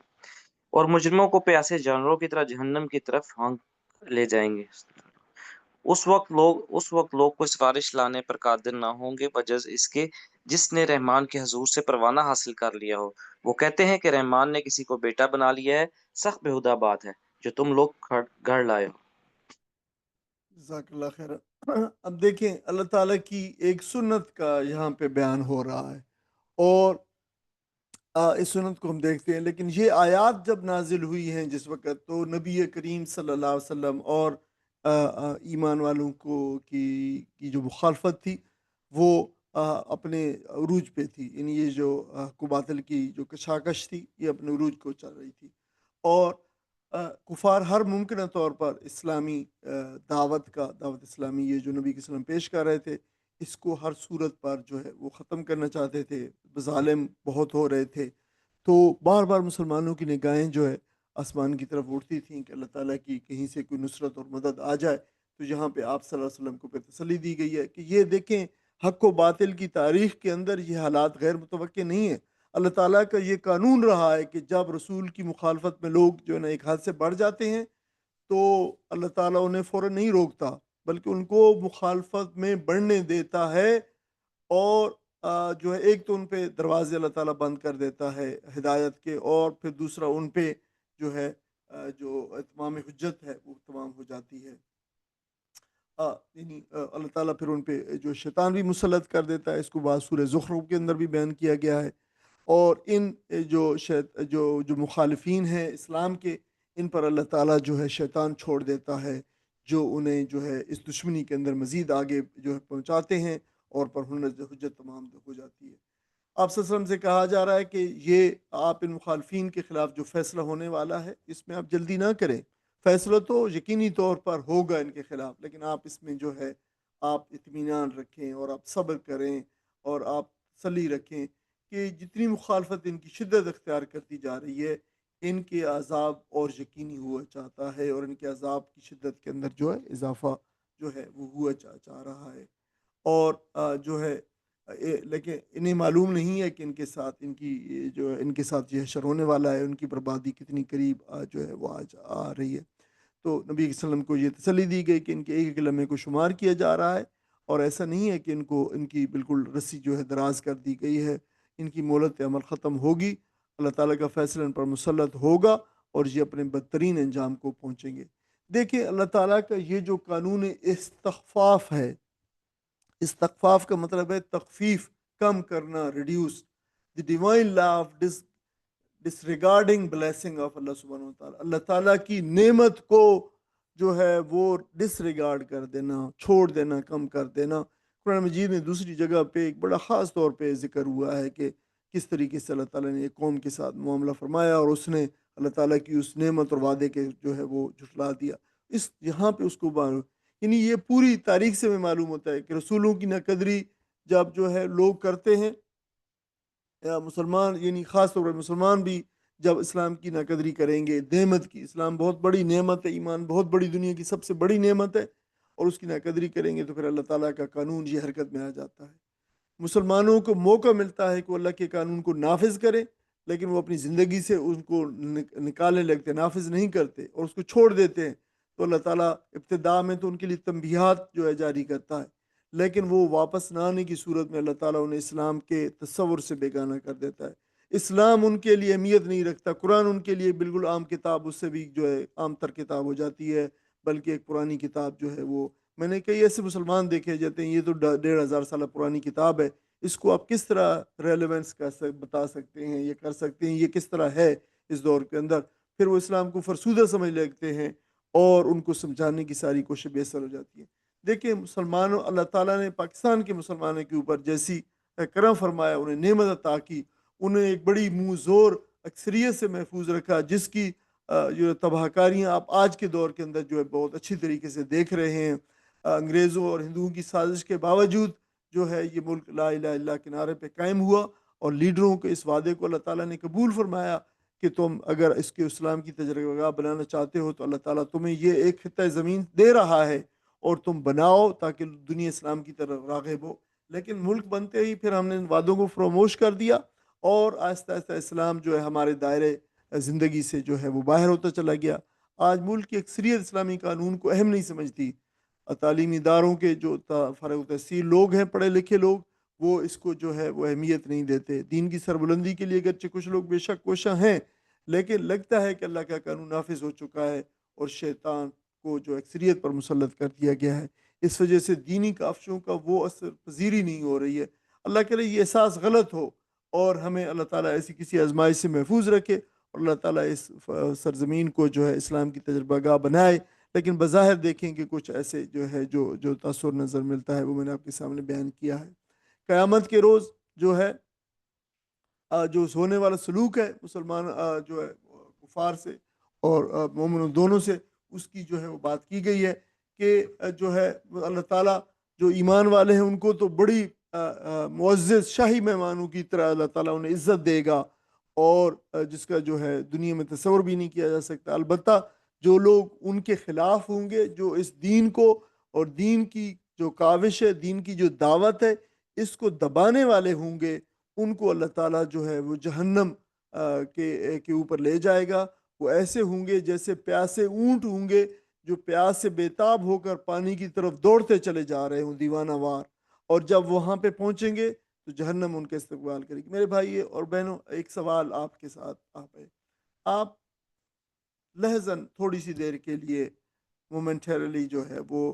اور مجرموں کو پیاسے جانوروں کی طرح جہنم کی طرف ہانک لے جائیں گے۔ اس وقت لوگ کوئی سفارش لانے پر قادر نہ ہوں گے بجز اس کے جس نے رحمان کے حضور سے پروانہ حاصل کر لیا ہو۔ وہ کہتے ہیں کہ رحمان نے کسی کو بیٹا بنا لیا ہے، سخت بےہودہ بات ہے جو تم لوگ گھڑ لائے ہو۔ جزاک اللہ خیر۔ اب دیکھیں اللہ تعالیٰ کی ایک سنت کا یہاں پہ بیان ہو رہا ہے، اور اس سنت کو ہم دیکھتے ہیں، لیکن یہ آیات جب نازل ہوئی ہیں جس وقت، تو نبی کریم صلی اللہ علیہ وسلم اور ایمان والوں کی جو مخالفت تھی وہ اپنے عروج پہ تھی، یعنی یہ جو حق و باطل کی جو کشاکش تھی یہ اپنے عروج کو چل رہی تھی، اور کفار ہر ممکنہ طور پر اسلامی دعوت اسلامی، یہ جو نبی کے وسلم پیش کر رہے تھے، اس کو ہر صورت پر جو ہے وہ ختم کرنا چاہتے تھے، ظالم بہت ہو رہے تھے۔ تو بار بار مسلمانوں کی نگاہیں جو ہے آسمان کی طرف اٹھتی تھیں کہ اللہ تعالیٰ کی کہیں سے کوئی نصرت اور مدد آ جائے۔ تو یہاں پہ آپ صلی اللہ علیہ وسلم کو پہ تسلی دی گئی ہے کہ یہ دیکھیں، حق و باطل کی تاریخ کے اندر یہ حالات غیر متوقع نہیں ہیں۔ اللہ تعالیٰ کا یہ قانون رہا ہے کہ جب رسول کی مخالفت میں لوگ جو ہے نا ایک حد سے بڑھ جاتے ہیں تو اللہ تعالیٰ انہیں فوراً نہیں روکتا، بلکہ ان کو مخالفت میں بڑھنے دیتا ہے، اور جو ہے ایک تو ان پہ دروازے اللہ تعالیٰ بند کر دیتا ہے ہدایت کے، اور پھر دوسرا ان پہ جو ہے جو اتمام حجت ہے وہ تمام ہو جاتی ہے۔ یعنی اللہ تعالیٰ پھر ان پہ جو شیطان بھی مسلط کر دیتا ہے، اس کو بعض سورہ زخرف کے اندر بھی بیان کیا گیا ہے، اور ان جو مخالفین ہیں اسلام کے، ان پر اللہ تعالیٰ جو ہے شیطان چھوڑ دیتا ہے، جو انہیں جو ہے اس دشمنی کے اندر مزید آگے جو ہے پہنچاتے ہیں، اور پر حجت تمام ہو جاتی ہے۔ آپ صلی اللہ علیہ وسلم سے کہا جا رہا ہے کہ یہ آپ ان مخالفین کے خلاف جو فیصلہ ہونے والا ہے اس میں آپ جلدی نہ کریں، فیصلہ تو یقینی طور پر ہوگا ان کے خلاف، لیکن آپ اس میں جو ہے آپ اطمینان رکھیں، اور آپ صبر کریں، اور آپ تسلی رکھیں کہ جتنی مخالفت ان کی شدت اختیار کرتی جا رہی ہے، ان کے عذاب اور یقینی ہوا چاہتا ہے، اور ان کے عذاب کی شدت کے اندر جو ہے اضافہ جو ہے وہ ہوا چاہ رہا ہے، اور جو ہے لیکن انہیں معلوم نہیں ہے کہ ان کے ساتھ ان کے ساتھ یہ حشر ہونے والا ہے، ان کی بربادی کتنی قریب جو ہے وہ آج آ رہی ہے۔ تو نبی صلی اللہ علیہ وسلم کو یہ تسلی دی گئی کہ ان کے ایک ایک لمحے کو شمار کیا جا رہا ہے، اور ایسا نہیں ہے کہ ان کی بالکل رسی جو ہے دراز کر دی گئی ہے، ان کی مہلت عمل ختم ہوگی، اللہ تعالیٰ کا فیصلہ ان پر مسلط ہوگا، اور یہ اپنے بدترین انجام کو پہنچیں گے۔ دیکھیں اللہ تعالیٰ کا یہ جو قانون استخفاف ہے، استخفاف کا مطلب ہے تخفیف، کم کرنا، reduce, the divine law of disregarding blessing of اللہ سبحانہ و تعالیٰ، اللہ تعالیٰ کی نعمت کو جو ہے وہ ڈسریگارڈ کر دینا، چھوڑ دینا، کم کر دینا۔ قرآن مجید میں دوسری جگہ پہ ایک بڑا خاص طور پہ ذکر ہوا ہے کہ کس طریقے سے اللہ تعالیٰ نے ایک قوم کے ساتھ معاملہ فرمایا، اور اس نے اللہ تعالیٰ کی اس نعمت اور وعدے کے جو ہے وہ جھٹلا دیا۔ یہاں پہ اس کو یعنی یہ پوری تاریخ سے میں معلوم ہوتا ہے کہ رسولوں کی ناقدری جب جو ہے لوگ کرتے ہیں، یا مسلمان، یعنی خاص طور پر مسلمان بھی جب اسلام کی ناقدری کریں گے، نعمت کی، اسلام بہت بڑی نعمت ہے، ایمان بہت بڑی دنیا کی سب سے بڑی نعمت ہے، اور اس کی ناقدری کریں گے تو پھر اللہ تعالیٰ کا قانون یہ حرکت میں آ جاتا ہے۔ مسلمانوں کو موقع ملتا ہے کہ وہ اللہ کے قانون کو نافذ کریں، لیکن وہ اپنی زندگی سے ان کو نکالنے لگتے، نافذ نہیں کرتے اور اس کو چھوڑ دیتے ہیں، تو اللہ تعالیٰ ابتداء میں تو ان کے لیے تنبیہات جو ہے جاری کرتا ہے، لیکن وہ واپس نہ آنے کی صورت میں اللہ تعالیٰ انہیں اسلام کے تصور سے بیگانہ کر دیتا ہے۔ اسلام ان کے لیے اہمیت نہیں رکھتا، قرآن ان کے لیے بالکل عام کتاب، اس سے بھی جو ہے عام تر کتاب ہو جاتی ہے، بلکہ ایک پرانی کتاب جو ہے وہ، میں نے کئی ایسے مسلمان دیکھے جاتے ہیں یہ تو 1500 سالہ پرانی کتاب ہے، اس کو آپ کس طرح ریلیونس بتا سکتے ہیں، یہ کر سکتے ہیں، یہ کس طرح ہے اس دور کے اندر، پھر وہ اسلام کو فرسودہ سمجھ لگتے ہیں، اور ان کو سمجھانے کی ساری کوشش بے اثر ہو جاتی ہے۔ دیکھیں مسلمانوں، اللہ تعالیٰ نے پاکستان کے مسلمانوں کے اوپر جیسی کرم فرمایا، انہیں نعمت عطا کی، انہیں ایک بڑی منہ زور اکثریت سے محفوظ رکھا، جس کی جو تباہ کاریاں آپ آج کے دور کے اندر جو ہے بہت اچھی طریقے سے دیکھ رہے ہیں۔ انگریزوں اور ہندوؤں کی سازش کے باوجود جو ہے یہ ملک لا الہ الا اللہ کے نعرے پہ قائم ہوا، اور لیڈروں کے اس وعدے کو اللہ تعالیٰ نے قبول فرمایا کہ تم اگر اس کے اسلام کی تجربہ گاہ بنانا چاہتے ہو تو اللہ تعالیٰ تمہیں یہ ایک خطہ زمین دے رہا ہے، اور تم بناؤ تاکہ دنیا اسلام کی طرف راغب ہو۔ لیکن ملک بنتے ہی پھر ہم نے ان وعدوں کو فراموش کر دیا، اور آہستہ آہستہ اسلام جو ہے ہمارے دائرے زندگی سے جو ہے وہ باہر ہوتا چلا گیا۔ آج ملک کی اکثریت اسلامی قانون کو اہم نہیں سمجھتی، تعلیمی اداروں کے جو فارغ التحصیل لوگ ہیں، پڑھے لکھے لوگ، وہ اس کو جو ہے وہ اہمیت نہیں دیتے۔ دین کی سربلندی کے لیے اگرچہ کچھ لوگ بے شک کوشاں ہیں، لیکن لگتا ہے کہ اللہ کا قانون نافذ ہو چکا ہے اور شیطان کو جو اکثریت پر مسلط کر دیا گیا ہے۔ اس وجہ سے دینی کاوشوں کا وہ اثر پذیری نہیں ہو رہی ہے۔ اللہ کرے یہ احساس غلط ہو اور ہمیں اللہ تعالیٰ ایسی کسی آزمائش سے محفوظ رکھے اور اللہ تعالیٰ اس سرزمین کو جو ہے اسلام کی تجربہ گاہ بنائے۔ لیکن بظاہر دیکھیں کہ کچھ ایسے جو ہے جو تاثر نظر ملتا ہے وہ میں نے آپ کے سامنے بیان کیا ہے۔ قیامت کے روز جو ہے جو ہونے والا سلوک ہے مسلمان جو ہے کفار سے اور مومنوں دونوں سے، اس کی جو ہے وہ بات کی گئی ہے کہ جو ہے اللہ تعالیٰ جو ایمان والے ہیں ان کو تو بڑی معزز شاہی مہمانوں کی طرح اللہ تعالیٰ انہیں عزت دے گا، اور جس کا جو ہے دنیا میں تصور بھی نہیں کیا جا سکتا۔ البتہ جو لوگ ان کے خلاف ہوں گے، جو اس دین کو اور دین کی جو کاوش ہے، دین کی جو دعوت ہے، اس کو دبانے والے ہوں گے، ان کو اللہ تعالیٰ جو ہے وہ جہنم کے اوپر لے جائے گا۔ وہ ایسے ہوں گے جیسے پیاسے اونٹ ہوں گے جو پیاس سے بےتاب ہو کر پانی کی طرف دوڑتے چلے جا رہے ہوں دیوانہ وار، اور جب وہاں پہ پہنچیں گے تو جہنم ان کا استقبال کرے گی۔ میرے بھائی اور بہنوں، ایک سوال آپ کے ساتھ آپ لحظاً تھوڑی سی دیر کے لیے مومنٹریلی جو ہے وہ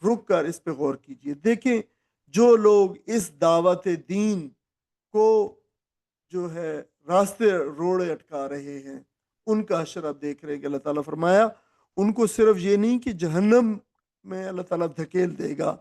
رک کر اس پہ غور کیجئے۔ دیکھیں جو لوگ اس دعوت دین کو جو ہے راستے روڑے اٹکا رہے ہیں، ان کا حشر آپ دیکھ رہے ہیں کہ اللہ تعالیٰ فرمایا ان کو صرف یہ نہیں کہ جہنم میں اللہ تعالیٰ دھکیل دے گا،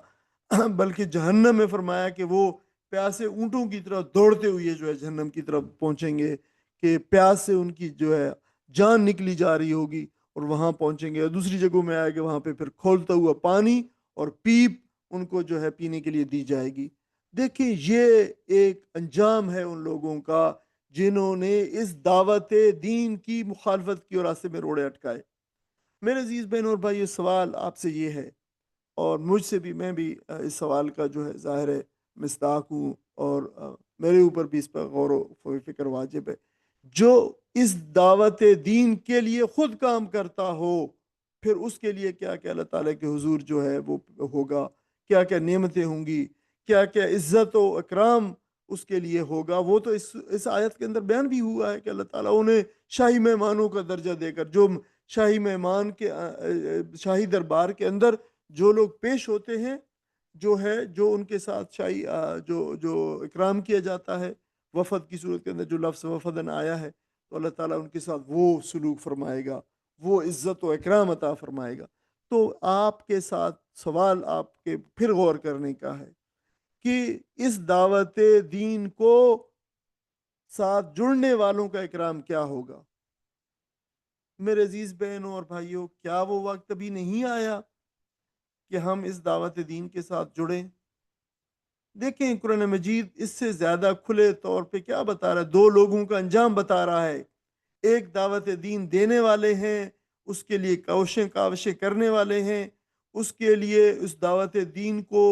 بلکہ جہنم میں فرمایا کہ وہ پیاسے اونٹوں کی طرف دوڑتے ہوئے جو ہے جہنم کی طرف پہنچیں گے، کہ پیاس سے ان کی جو ہے جان نکلی جا رہی ہوگی اور وہاں پہنچیں گے۔ اور دوسری جگہوں میں آئے گا وہاں پہ پھر کھولتا ہوا پانی اور پیپ ان کو جو ہے پینے کے لیے دی جائے گی۔ دیکھیں یہ ایک انجام ہے ان لوگوں کا جنہوں نے اس دعوت دین کی مخالفت کی اور راستے میں روڑے اٹکائے۔ میرے عزیز بہن اور بھائی، سوال آپ سے یہ ہے اور مجھ سے بھی، میں بھی اس سوال کا جو ہے ظاہر ہے مصداق ہوں، اور میرے اوپر بھی اس پر غور و فکر واجب ہے۔ جو اس دعوت دین کے لیے خود کام کرتا ہو، پھر اس کے لیے کیا کیا اللہ تعالیٰ کے حضور جو ہے وہ ہوگا، کیا کیا نعمتیں ہوں گی، کیا کیا عزت و اکرام اس کے لیے ہوگا۔ وہ تو اس آیت کے اندر بیان بھی ہوا ہے کہ اللہ تعالیٰ انہیں شاہی مہمانوں کا درجہ دے کر، جو شاہی مہمان کے شاہی دربار کے اندر جو لوگ پیش ہوتے ہیں، جو ان کے ساتھ شاہی جو اکرام کیا جاتا ہے وفد کی صورت کے اندر، جو لفظ وفدن آیا ہے، تو اللہ تعالیٰ ان کے ساتھ وہ سلوک فرمائے گا، وہ عزت و اکرام عطا فرمائے گا۔ تو آپ کے ساتھ سوال آپ کے پھر غور کرنے کا ہے کہ اس دعوت دین کو ساتھ جڑنے والوں کا اکرام کیا ہوگا۔ میرے عزیز بہنوں اور بھائیوں، کیا وہ وقت ابھی نہیں آیا کہ ہم اس دعوت دین کے ساتھ جڑیں؟ دیکھیں قرآن مجید اس سے زیادہ کھلے طور پہ کیا بتا رہا ہے، دو لوگوں کا انجام بتا رہا ہے۔ ایک دعوت دین دینے والے ہیں، اس کے لیے کاوشیں کرنے والے ہیں، اس کے لیے اس دعوت دین کو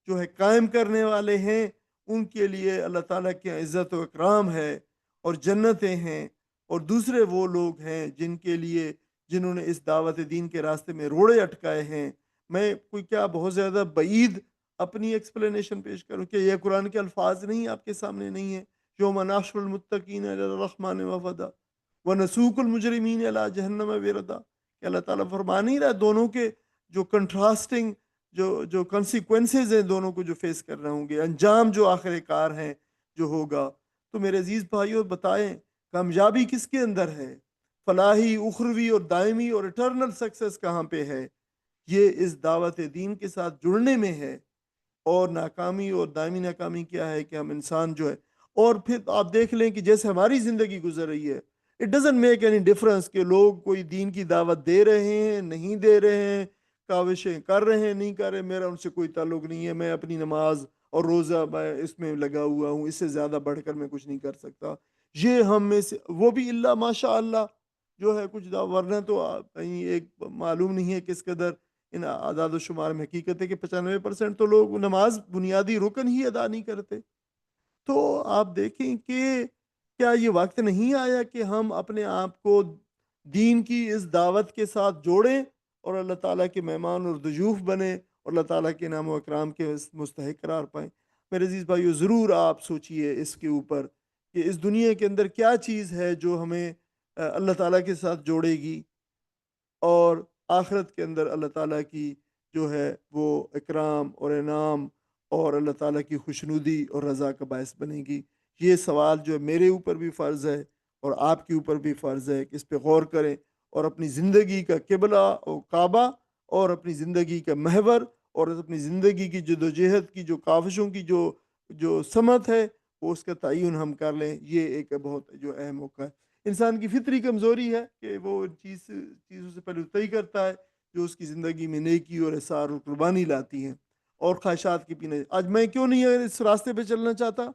جو ہے قائم کرنے والے ہیں، ان کے لیے اللہ تعالیٰ کی عزت و اکرام ہے اور جنتیں ہیں۔ اور دوسرے وہ لوگ ہیں جنہوں نے اس دعوت دین کے راستے میں روڑے اٹکائے ہیں۔ میں کوئی کیا بہت زیادہ بعید اپنی ایکسپلینیشن پیش کروں کہ یہ قرآن کے الفاظ نہیں، آپ کے سامنے نہیں ہیں؟ یوم نحشر المتقین الی الرحمن وفدا ونسوق المجرمین الی جہنم وردا، کہ اللہ تعالیٰ فرما نہیں رہا دونوں کے جو کنٹراسٹنگ جو کنسیکوینسز ہیں دونوں کو جو فیس کر رہے ہوں گے، انجام جو آخر کار ہیں جو ہوگا۔ تو میرے عزیز بھائیوں بتائیں کامیابی کس کے اندر ہے؟ فلاحی اخروی اور دائمی اور اٹرنل سکسس کہاں پہ ہے؟ یہ اس دعوت دین کے ساتھ جڑنے میں ہے۔ اور ناکامی اور دائمی ناکامی کیا ہے کہ ہم انسان جو ہے، اور پھر آپ دیکھ لیں کہ جیسے ہماری زندگی گزر رہی ہے، it doesn't make any difference کہ لوگ کوئی دین کی دعوت دے رہے ہیں نہیں دے رہے ہیں، کاوشیں کر رہے ہیں نہیں کر رہے، میرا ان سے کوئی تعلق نہیں ہے، میں اپنی نماز اور روزہ اس میں لگا ہوا ہوں، اس سے زیادہ بڑھ کر میں کچھ نہیں کر سکتا۔ یہ ہم میں سے وہ بھی اللہ ماشاء اللہ جو ہے کچھ ورنہ تو کہیں ایک معلوم نہیں ہے کس قدر ان اعداد و شمار میں حقیقت ہے کہ 95% تو لوگ نماز بنیادی رکن ہی ادا نہیں کرتے۔ تو آپ دیکھیں کہ کیا یہ وقت نہیں آیا کہ ہم اپنے آپ کو دین کی اس دعوت کے ساتھ جوڑیں اور اللہ تعالیٰ کے مہمان اور ضیوف بنیں اور اللہ تعالیٰ کے نام و اکرام کے مستحق قرار پائیں۔ میرے عزیز بھائیو، ضرور آپ سوچئے اس کے اوپر کہ اس دنیا کے اندر کیا چیز ہے جو ہمیں اللہ تعالیٰ کے ساتھ جوڑے گی، اور آخرت کے اندر اللہ تعالیٰ کی جو ہے وہ اکرام اور انعام اور اللہ تعالیٰ کی خوشنودی اور رضا کا باعث بنے گی۔ یہ سوال جو ہے میرے اوپر بھی فرض ہے اور آپ کے اوپر بھی فرض ہے کہ اس پہ غور کریں، اور اپنی زندگی کا قبلہ اور کعبہ اور اپنی زندگی کا محور اور اپنی زندگی کی جدوجہد کی جو کاوشوں کی جو سمت ہے وہ اس کا تعین ہم کر لیں۔ یہ ایک بہت جو اہم موقع ہے۔ انسان کی فطری کمزوری ہے کہ وہ چیزوں سے پہلے طے کرتا ہے جو اس کی زندگی میں نیکی اور احسار اور قربانی لاتی ہیں، اور خواہشات کے پینے۔ آج میں کیوں نہیں اس راستے پہ چلنا چاہتا؟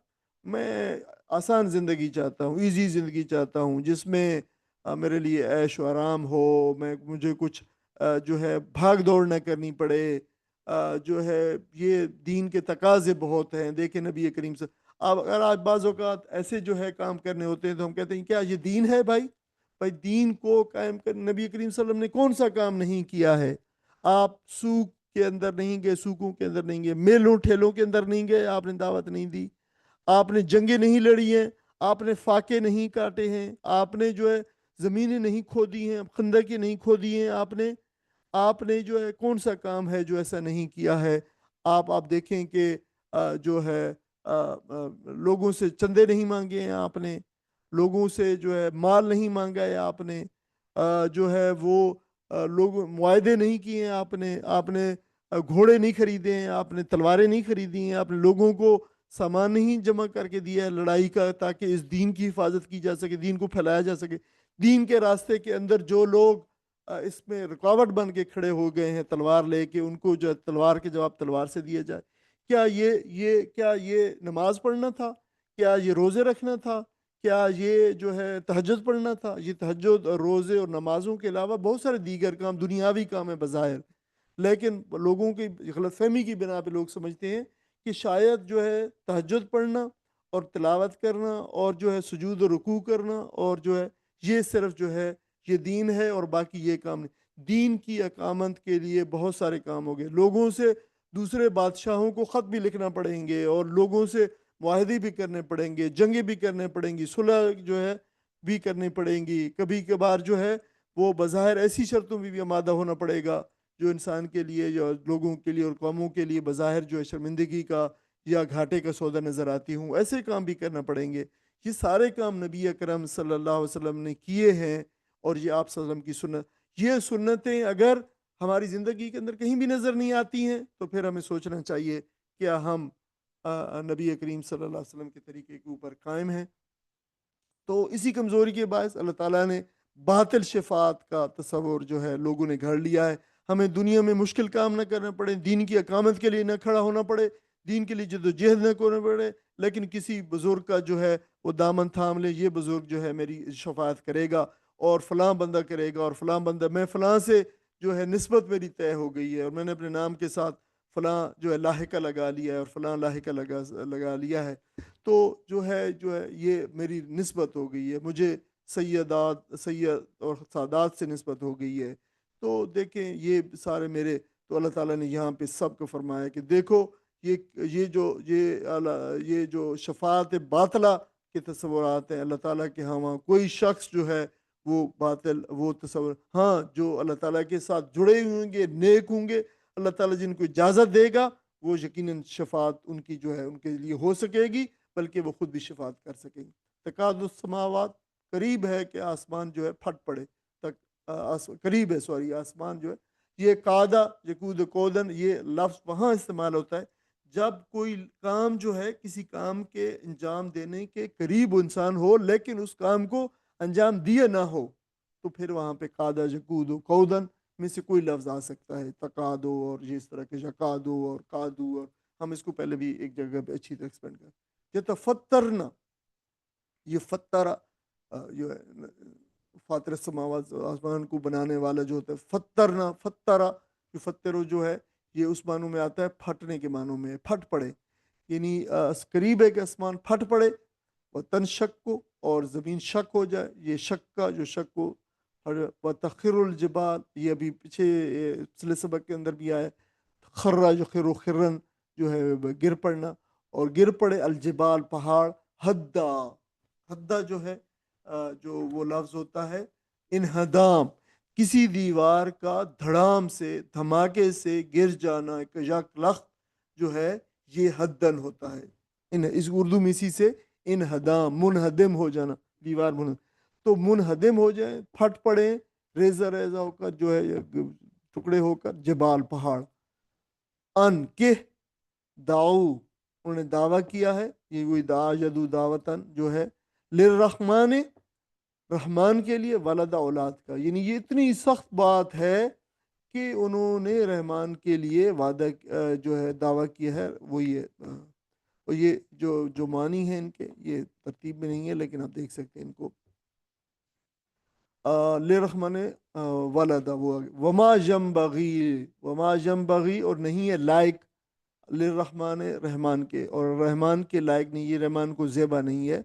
میں آسان زندگی چاہتا ہوں، ایزی زندگی چاہتا ہوں، جس میں میرے لیے عیش و آرام ہو، مجھے کچھ جو ہے بھاگ دوڑ نہ کرنی پڑے۔ جو ہے یہ دین کے تقاضے بہت ہیں۔ دیکھیں نبی کریم سے اب اگر آج بعض اوقات ایسے جو ہے کام کرنے ہوتے ہیں تو ہم کہتے ہیں کیا یہ دین ہے؟ بھائی دین کو قائم کر نبی کریم صلی اللہ علیہ وسلم نے کون سا کام نہیں کیا ہے؟ آپ سوق کے اندر نہیں گئے، سوقوں کے اندر نہیں گئے، میلوں ٹھیلوں کے اندر نہیں گئے، آپ نے دعوت نہیں دی، آپ نے جنگیں نہیں لڑی ہیں، آپ نے فاقے نہیں کاٹے ہیں، آپ نے جو ہے زمینیں نہیں کھودی ہیں، خندقیں نہیں کھودی ہیں، آپ نے جو ہے کون سا کام ہے جو ایسا نہیں کیا ہے؟ آپ دیکھیں کہ جو ہے لوگوں سے چندے نہیں مانگے ہیں آپ نے، لوگوں سے جو ہے مال نہیں مانگا ہے آپ نے، جو ہے وہ لوگ معاہدے نہیں کیے ہیں آپ نے گھوڑے نہیں خریدے ہیں، آپ نے تلواریں نہیں خریدی ہیں، آپ نے لوگوں کو سامان نہیں جمع کر کے دیا ہے لڑائی کا تاکہ اس دین کی حفاظت کی جا سکے، دین کو پھیلایا جا سکے۔ دین کے راستے کے اندر جو لوگ اس میں رکاوٹ بن کے کھڑے ہو گئے ہیں تلوار لے کے، ان کو جو تلوار کے جواب تلوار سے دیا جائے۔ کیا یہ نماز پڑھنا تھا؟ کیا یہ روزے رکھنا تھا؟ کیا یہ جو ہے تہجد پڑھنا تھا؟ یہ تہجد اور روزے اور نمازوں کے علاوہ بہت سارے دیگر کام دنیاوی کام ہیں بظاہر، لیکن لوگوں کی غلط فہمی کی بنا پہ لوگ سمجھتے ہیں کہ شاید جو ہے تہجد پڑھنا اور تلاوت کرنا اور جو ہے سجود و رکوع کرنا اور جو ہے یہ صرف جو ہے یہ دین ہے اور باقی یہ کام نہیں۔ دین کی اقامت کے لیے بہت سارے کام ہو گئے، لوگوں سے دوسرے بادشاہوں کو خط بھی لکھنا پڑیں گے اور لوگوں سے معاہدے بھی کرنے پڑیں گے، جنگیں بھی کرنے پڑیں گی، صلح جو ہے بھی کرنی پڑیں گی، کبھی کبھار جو ہے وہ بظاہر ایسی شرطوں میں بھی آمادہ ہونا پڑے گا جو انسان کے لیے یا لوگوں کے لیے اور قوموں کے لیے بظاہر جو ہے شرمندگی کا یا گھاٹے کا سودا نظر آتی ہوں۔ ایسے کام بھی کرنا پڑیں گے۔ یہ سارے کام نبی اکرم صلی اللہ علیہ وسلم نے کیے ہیں، اور یہ آپ صلی اللہ علیہ وسلم کی سنت، یہ سنتیں اگر ہماری زندگی کے اندر کہیں بھی نظر نہیں آتی ہیں تو پھر ہمیں سوچنا چاہیے کیا ہم نبی کریم صلی اللہ علیہ وسلم کے طریقے کے اوپر قائم ہیں؟ تو اسی کمزوری کے باعث اللہ تعالیٰ نے باطل شفاعت کا تصور جو ہے لوگوں نے گھڑ لیا ہے۔ ہمیں دنیا میں مشکل کام نہ کرنا پڑے، دین کی اقامت کے لیے نہ کھڑا ہونا پڑے، دین کے لیے جدوجہد نہ کرنا پڑے، لیکن کسی بزرگ کا جو ہے وہ دامن تھام لے، یہ بزرگ جو ہے میری شفاعت کرے گا اور فلاں بندہ کرے گا اور فلاں بندہ، میں فلاں سے جو ہے نسبت میری طے ہو گئی ہے اور میں نے اپنے نام کے ساتھ فلاں جو ہے لاحقہ لگا لیا ہے اور فلاں لاحقہ لگا لیا ہے، تو جو ہے یہ میری نسبت ہو گئی ہے، مجھے سید اور سادات سے نسبت ہو گئی ہے۔ تو دیکھیں یہ سارے میرے، تو اللہ تعالیٰ نے یہاں پہ سب کو فرمایا کہ دیکھو یہ جو شفاعت باطلہ کے تصورات ہیں، اللہ تعالیٰ کے ہاں کوئی شخص جو ہے وہ باطل وہ تصور، ہاں جو اللہ تعالیٰ کے ساتھ جڑے ہوئے ہوں گے، نیک ہوں گے، اللہ تعالیٰ جن کو اجازت دے گا وہ یقیناً شفاعت ان کی جو ہے ان کے لیے ہو سکے گی، بلکہ وہ خود بھی شفاعت کر سکیں گے۔ تکاد السماوات، قریب ہے کہ آسمان جو ہے پھٹ پڑے، قریب ہے آسمان جو ہے، یہ قادہ یقود کودن یہ لفظ وہاں استعمال ہوتا ہے جب کوئی کام جو ہے کسی کام کے انجام دینے کے قریب انسان ہو لیکن اس کام کو انجام دیا نہ ہو، تو پھر وہاں پہ قادہ یقود کودن میں سے کوئی لفظ آ سکتا ہے، تقادو اور یہ اس طرح کے یقادو اور قادو، اور ہم اس کو پہلے بھی ایک جگہ پہ اچھی طرح ایکسپلین کریں۔ یتفترنا، یہ فترہ جو ہے فاطر السماوات، آسمان کو بنانے والا جو ہوتا ہے، فترنا فترہ یفترو جو ہے یہ اس معنوں میں آتا ہے پھٹنے کے معنوں میں، پھٹ پڑے، یعنی قریب ہے کہ آسمان پھٹ پڑے، وہ تنشق کو اور زمین شک ہو جائے، یہ شک کا جو شک کو، اور تخر الجبال، یہ ابھی پیچھے پچھلے سبق کے اندر بھی آیا، خرا جو خر و خرن جو ہے گر پڑنا، اور گر پڑے الجبال پہاڑ، حدا، حدا جو ہے جو وہ لفظ ہوتا ہے انہدام، کسی دیوار کا دھڑام سے دھماکے سے گر جانا، یک لخت جو ہے یہ حدن ہوتا ہے۔ اس اردو میں اسی سے انہدام، منہدم ہو جانا، دیوار تو منہدم ہو جائیں، پھٹ پڑے، ریزہ ریزہ ہو کر جو ہے ٹکڑے ہو کر جبال پہاڑ۔ ان کہ داؤ، انہوں نے دعویٰ کیا ہے، یہ وہی دعا جدو دعوتاً جو ہے للرحمن، رحمان کے لیے، ولد اولاد کا، یعنی یہ اتنی سخت بات ہے کہ انہوں نے رحمان کے لیے وعدہ جو ہے دعویٰ کیا ہے، وہ یہ اور یہ جو معنی ہے ان کے یہ ترتیب میں نہیں ہے، لیکن آپ دیکھ سکتے ہیں ان کو لرحمن ولدا، وہ وما ینبغی، وما ینبغی، اور نہیں ہے لائق، للرحمن، رحمان کے، اور رحمان کے لائق نہیں، یہ رحمان کو زیبا نہیں ہے۔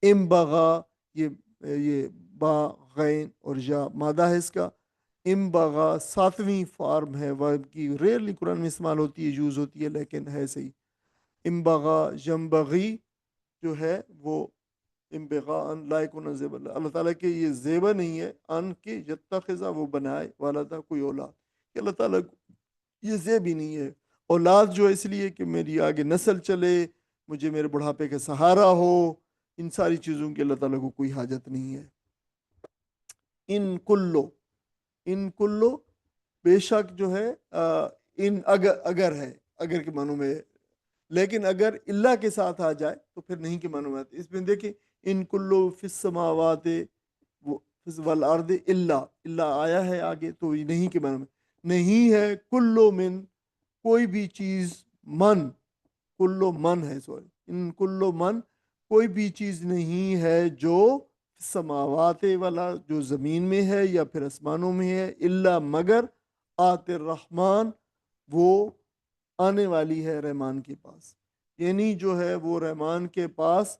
امبغا، یہ با غین اور یا مادہ ہے اس کا، امبغا 7ویں فارم ہے ورب کی، ریئرلی قرآن میں استعمال ہوتی ہے، یوز ہوتی ہے، لیکن ہے صحیح۔ امبغا ینبغی جو ہے وہ امبغا ان لائق ہونا زیب اللہ، اللہ تعالیٰ کے یہ زیبا نہیں ہے ان کے یتخذا، وہ بنائے، والدہ کوئی اولاد، کہ اللہ تعالیٰ کو یہ زیب ہی نہیں ہے اولاد، جو اس لیے کہ میری آگے نسل چلے، مجھے میرے بڑھاپے کا سہارا ہو، ان ساری چیزوں کی اللہ تعالیٰ کو کوئی حاجت نہیں ہے۔ ان کلو بے شک جو ہے ان اگر ہے، اگر کے معنوں میں، لیکن اگر اللہ کے ساتھ آ جائے تو پھر نہیں کے معنوں میں آتے۔ اس میں دیکھیں ان کلو فی السماوات والارض الا آیا ہے آگے، تو یہ نہیں کے معنوں میں نہیں ہے، کلو من کوئی بھی چیز، من کلو من ہے، سوری ان کلو من کوئی بھی چیز نہیں ہے جو سماوات والا جو زمین میں ہے یا پھر آسمانوں میں ہے، الا مگر آت الرحمن، وہ آنے والی ہے رحمان کے پاس، یعنی جو ہے وہ رحمان کے پاس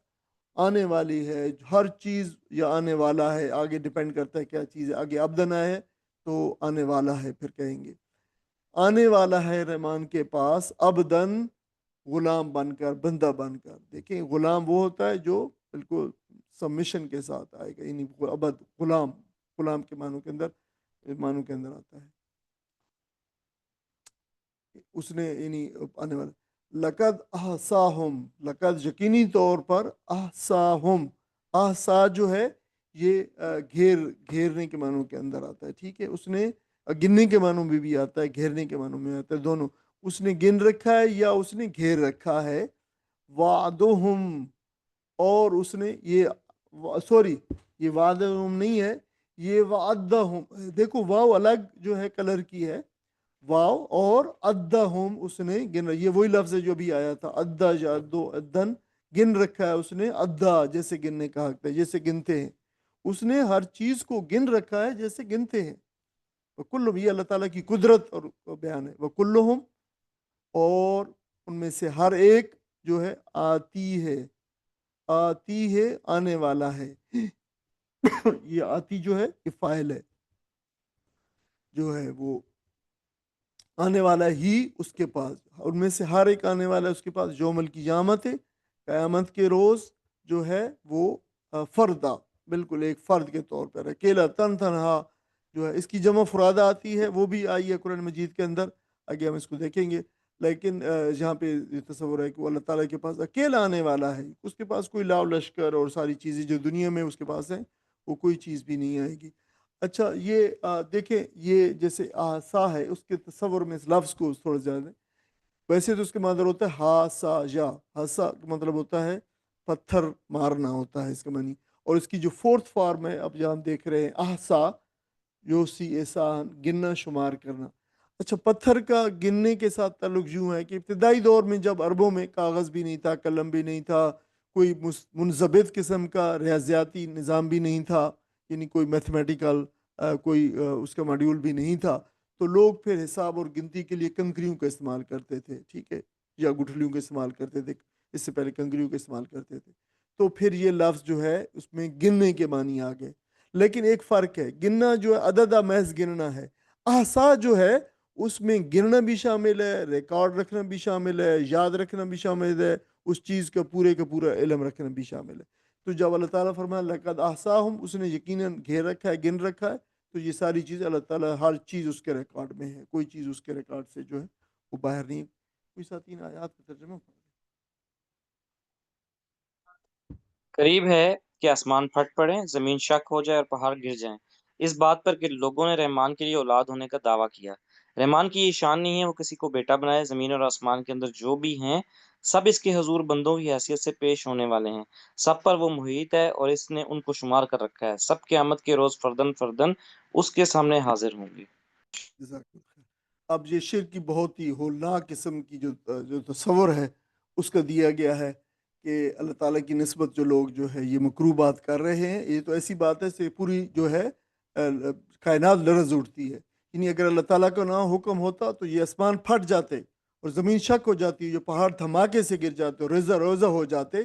آنے والی ہے ہر چیز، یا آنے والا ہے، آگے ڈیپینڈ کرتا ہے کیا چیز ہے، آگے ابدن ہے تو آنے والا ہے، پھر کہیں گے آنے والا ہے رحمان کے پاس، ابدن غلام بن کر، بندہ بن کر۔ دیکھیں غلام وہ ہوتا ہے جو بالکل سبمیشن کے ساتھ آئے گا، یعنی ابد غلام، غلام کے معنوں کے اندر آتا ہے، اس نے یعنی آنے والا۔ لقد احصاہم، لقد یقینی طور پر، احصاہم، احصا جو ہے یہ گھیرنے کے معنوں کے اندر آتا ہے، ٹھیک ہے، اس نے گننے کے معنوں میں بھی آتا ہے، گھیرنے کے معنوں میں آتا ہے، دونوں، اس نے گن رکھا ہے یا اس نے گھیر رکھا ہے۔ وعدہم، اور اس نے یہ سوری یہ وعدہم نہیں ہے، یہ وعدہم، دیکھو واو الگ جو ہے کلر کی ہے واو، اور ادہم اس نے گن، یہ وہی لفظ ہے جو بھی آیا تھا، ادا جادو ادن، گن رکھا ہے اس نے، ادا جیسے گننے کا حق ہے، جیسے گنتے ہیں، اس نے ہر چیز کو گن رکھا ہے جیسے گنتے ہیں۔ وکل، یہ اللہ تعالیٰ کی قدرت اور بیان ہے، وکلہم، اور ان میں سے ہر ایک جو ہے آتی ہے آنے والا ہے یہ آتی جو ہے یہ فاعل ہے، جو ہے وہ آنے والا ہی اس کے پاس، ان میں سے ہر ایک آنے والا ہے اس کے پاس، یوم القیامت، قیامت کے روز جو ہے وہ فردا، بالکل ایک فرد کے طور پر، اکیلا، تنہا جو ہے، اس کی جمع فرادہ آتی ہے، وہ بھی آئی ہے قرآن مجید کے اندر، آگے ہم اس کو دیکھیں گے، لیکن جہاں پہ یہ تصور ہے کہ وہ اللہ تعالیٰ کے پاس اکیلا آنے والا ہے، اس کے پاس کوئی لاؤ لشکر اور ساری چیزیں جو دنیا میں اس کے پاس ہیں وہ کوئی چیز بھی نہیں آئے گی۔ اچھا یہ دیکھیں، یہ جیسے آسا ہے، اس کے تصور میں اس لفظ کو تھوڑا زیادہ، ویسے تو اس کے مطلب ہوتا ہے ہا سا یا، ہاسا کا مطلب ہوتا ہے پتھر مارنا ہوتا ہے اس کا معنی، اور اس کی جو فورتھ فارم ہے اب جہاں ہم دیکھ رہے ہیں احسا، یوسی احسان، گننا شمار کرنا۔ اچھا پتھر کا گننے کے ساتھ تعلق یوں ہے کہ ابتدائی دور میں جب عربوں میں کاغذ بھی نہیں تھا، قلم بھی نہیں تھا، کوئی منضبط قسم کا ریاضیاتی نظام بھی نہیں تھا، یعنی کوئی میتھمیٹیکل کوئی اس کا ماڈیول بھی نہیں تھا، تو لوگ پھر حساب اور گنتی کے لیے کنکریوں کا استعمال کرتے تھے، ٹھیک ہے، یا گٹھلیوں کا استعمال کرتے تھے، اس سے پہلے کنکریوں کا استعمال کرتے تھے، تو پھر یہ لفظ جو ہے اس میں گننے کے معنی آ گئے، لیکن ایک فرق ہے، گننا جو ہے عددہ محض گننا ہے، احسا جو ہے اس میں گننا بھی شامل ہے، ریکارڈ رکھنا بھی شامل ہے، یاد رکھنا بھی شامل ہے، اس چیز کا پورا علم رکھنا بھی شامل ہے۔ تو جب اللہ تعالیٰ فرمایا لقد احصاہم، اس نے یقیناً گھیر رکھا ہے، گن رکھا ہے، تو یہ ساری چیز اللہ تعالیٰ ہر چیز اس کے ریکارڈ میں ہے، کوئی چیز اس کے ریکارڈ سے جو ہے وہ باہر نہیں۔ کوئی ساتھی ان آیات کا ترجمہ پڑھ دے؟ قریب ہے کہ آسمان پھٹ پڑے، زمین شک ہو جائے اور پہاڑ گر جائیں، اس بات پر کہ لوگوں نے رحمان کے لیے اولاد ہونے کا دعویٰ کیا۔ رحمان کی یہ شان نہیں ہے وہ کسی کو بیٹا بنائے۔ زمین اور آسمان کے اندر جو بھی ہیں سب اس کے حضور بندوں کی حیثیت سے پیش ہونے والے ہیں، سب پر وہ محیط ہے اور اس نے ان کو شمار کر رکھا ہے۔ سب قیامت کے روز فردن فردن اس کے سامنے حاضر ہوں گے۔ جزاک اللہ خیر۔ اب یہ شرک کی بہت ہی ہولناک قسم کی جو تصور ہے اس کا دیا گیا ہے کہ اللہ تعالیٰ کی نسبت جو لوگ جو ہے یہ مکروہ بات کر رہے ہیں، یہ تو ایسی بات ہے سے پوری جو ہے کائنات لرز اٹھتی ہے۔ یعنی اگر اللہ تعالیٰ کا نہ حکم ہوتا تو یہ آسمان پھٹ جاتے اور زمین شک ہو جاتی، جو پہاڑ دھماکے سے گر جاتے اور ریزہ روزہ ہو جاتے۔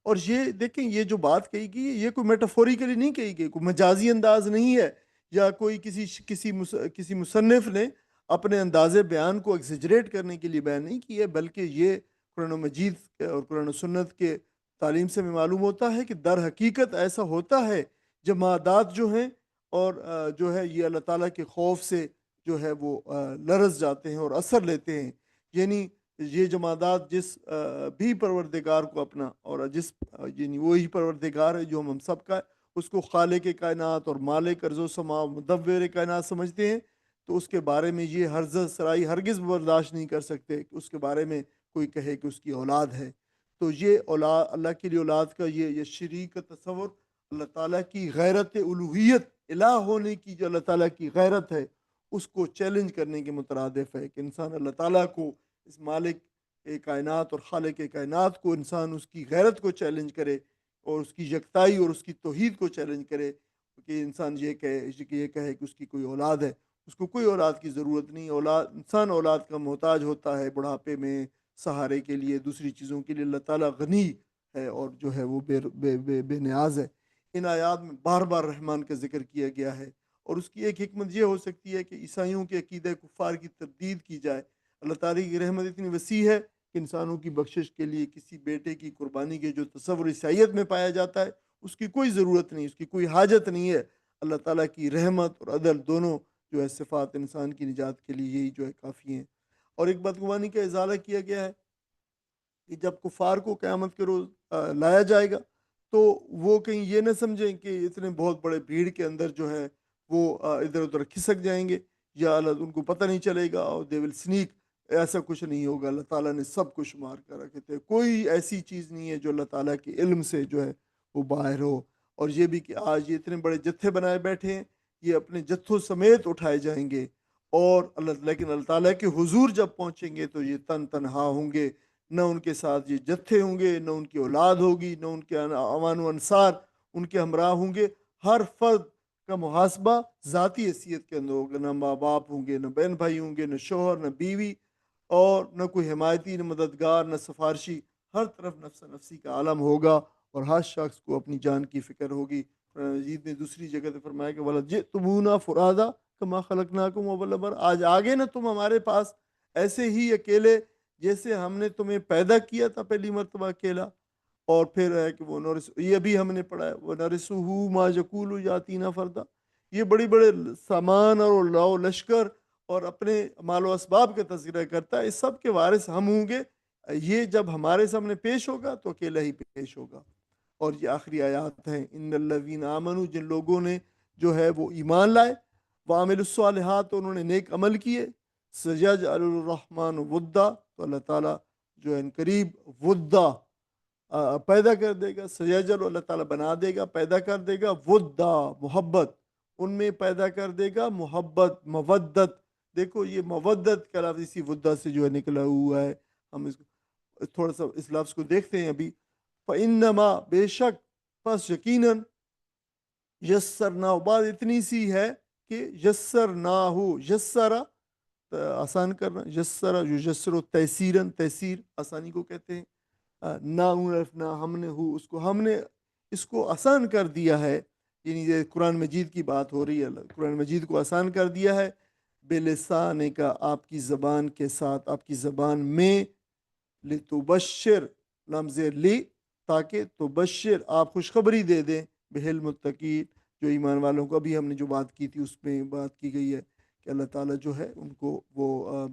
اور یہ دیکھیں، یہ جو بات کہی گئی یہ کوئی میٹافوریکلی نہیں کہی گئی، کوئی مجازی انداز نہیں ہے، یا کوئی کسی مصنف نے اپنے انداز بیان کو ایگزیجریٹ کرنے کے لیے بیان نہیں کی ہے، بلکہ یہ قرآن مجید اور قرآن و سنت کے تعلیم سے میں معلوم ہوتا ہے کہ در حقیقت ایسا ہوتا ہے۔ جمادات جو ہیں اور جو ہے یہ اللہ تعالیٰ کے خوف سے جو ہے وہ لرز جاتے ہیں اور اثر لیتے ہیں۔ یعنی یہ جمادات جس بھی پروردگار کو اپنا، اور یعنی وہی پروردگار ہے جو ہم سب کا ہے، اس کو خالق کائنات اور مالک ارض و سما مدبر کائنات سمجھتے ہیں، تو اس کے بارے میں یہ ہرزہ سرائی ہرگز برداشت نہیں کر سکتے کہ اس کے بارے میں کوئی کہے کہ اس کی اولاد ہے۔ تو یہ اولاد، اللہ کے لیے اولاد کا یہ شریک کا تصور، اللہ تعالیٰ کی غیرت الوہیت، الہ ہونے کی جو اللہ تعالیٰ کی غیرت ہے، اس کو چیلنج کرنے کے مترادف ہے کہ انسان اللہ تعالیٰ کو، اس مالک کائنات اور خالق کائنات کو، انسان اس کی غیرت کو چیلنج کرے اور اس کی یکتائی اور اس کی توحید کو چیلنج کرے، کہ انسان یہ کہے کہ اس کی کوئی اولاد ہے۔ اس کو کوئی اولاد کی ضرورت نہیں۔ انسان اولاد کا محتاج ہوتا ہے بڑھاپے میں، سہارے کے لیے، دوسری چیزوں کے لیے۔ اللہ تعالیٰ غنی ہے اور جو ہے وہ بے نیاز ہے۔ ان آیات میں بار بار رحمان کا ذکر کیا گیا ہے، اور اس کی ایک حکمت یہ ہو سکتی ہے کہ عیسائیوں کے عقیدہ کفار کی تردید کی جائے۔ اللہ تعالیٰ کی رحمت اتنی وسیع ہے کہ انسانوں کی بخشش کے لیے کسی بیٹے کی قربانی کے جو تصور عیسائیت میں پایا جاتا ہے، اس کی کوئی ضرورت نہیں، اس کی کوئی حاجت نہیں ہے۔ اللہ تعالیٰ کی رحمت اور عدل دونوں جو ہے صفات انسان کی نجات کے لیے یہی جو ہے کافی ہیں۔ اور ایک بدگمانی کا ازالہ کیا گیا ہے کہ جب کفار کو قیامت کے روز لایا جائے گا تو وہ کہیں یہ نہ سمجھیں کہ اتنے بہت بڑے بھیڑ کے اندر جو ہے وہ ادھر ادھر کھسک جائیں گے، یا ان کو پتہ نہیں چلے گا اور دے ول سنیک۔ ایسا کچھ نہیں ہوگا، اللہ تعالیٰ نے سب کچھ شمار کر رکھے تھے۔ کوئی ایسی چیز نہیں ہے جو اللہ تعالیٰ کے علم سے جو ہے وہ باہر ہو۔ اور یہ بھی کہ آج یہ اتنے بڑے جتھے بنائے بیٹھے ہیں، یہ اپنے جتھوں سمیت اٹھائے جائیں گے، اور لیکن اللہ تعالیٰ کے حضور جب پہنچیں گے تو یہ تنہا ہوں گے، نہ ان کے ساتھ یہ جتھے ہوں گے، نہ ان کی اولاد ہوگی، نہ ان کے امان و انصار ان کے ہمراہ ہوں گے۔ ہر فرد کا محاسبہ ذاتی حیثیت کے اندر ہوگا، نہ ماں باپ ہوں گے، نہ بہن بھائی ہوں گے، نہ شوہر، نہ بیوی، اور نہ کوئی حمایتی، نہ مددگار، نہ سفارشی۔ ہر طرف نفس نفسی کا عالم ہوگا، اور ہر شخص کو اپنی جان کی فکر ہوگی۔ قرآن مجید نے دوسری جگہ سے فرمایا کہ وَلَقَدْ جِئْتُمُونَا فُرَادَىٰ كَمَا خَلَقْنَاكُمْ أَوَّلَ مَرَّةٍ، آج آگے نا تم ہمارے پاس ایسے ہی اکیلے جیسے ہم نے تمہیں پیدا کیا تھا پہلی مرتبہ اکیلا۔ اور پھر ہے کہ وہ یہ بھی ہم نے پڑھا ہے وَنَرِثُهُ مَا يَقُولُ يَأْتِينَا فَرْدًا۔ یہ بڑی بڑے سامان اور لاؤ لشکر اور اپنے مال و اسباب کا تذکرہ کرتا ہے، اس سب کے وارث ہم ہوں گے۔ یہ جب ہمارے سامنے پیش ہوگا تو اکیلا ہی پیش ہوگا۔ اور یہ آخری آیات ہیں، ان الذین آمنوا، جن لوگوں نے جو ہے وہ ایمان لائے، وعملوا الصالحات، انہوں نے نیک عمل کیے، سیجعل الرحمن ودا، تو اللہ تعالیٰ جو ہے قریب ودا پیدا کر دے گا۔ سیجعل، اللہ تعالیٰ بنا دے گا، پیدا کر دے گا، ودا محبت، ان میں پیدا کر دے گا محبت، مودت۔ دیکھو یہ مودت کا لفظ اسی ودا سے جو ہے نکلا ہوا ہے۔ ہم اس کو تھوڑا سا اس لفظ کو دیکھتے ہیں ابھی۔ فَإِنَّمَا، بے شک، پس یقیناً، یسرناہ، بات اتنی سی ہے کہ یسرناہ، یسرا آسان کرنا، یسرا یسر تیسیراً، تیسیر آسانی کو کہتے ہیں۔ نہ ہم نے ہم نے اس کو آسان کر دیا ہے، یعنی یہ قرآن مجید کی بات ہو رہی ہے، قرآن مجید کو آسان کر دیا ہے بلسان کا آپ کی زبان کے ساتھ، آپ کی زبان میں، لتبشر لمز لی تاکہ تبشر آپ خوشخبری دے دیں بہل متقین جو ایمان والوں کو، ابھی ہم نے جو بات کی تھی اس میں بات کی گئی ہے کہ اللہ تعالیٰ جو ہے ان کو وہ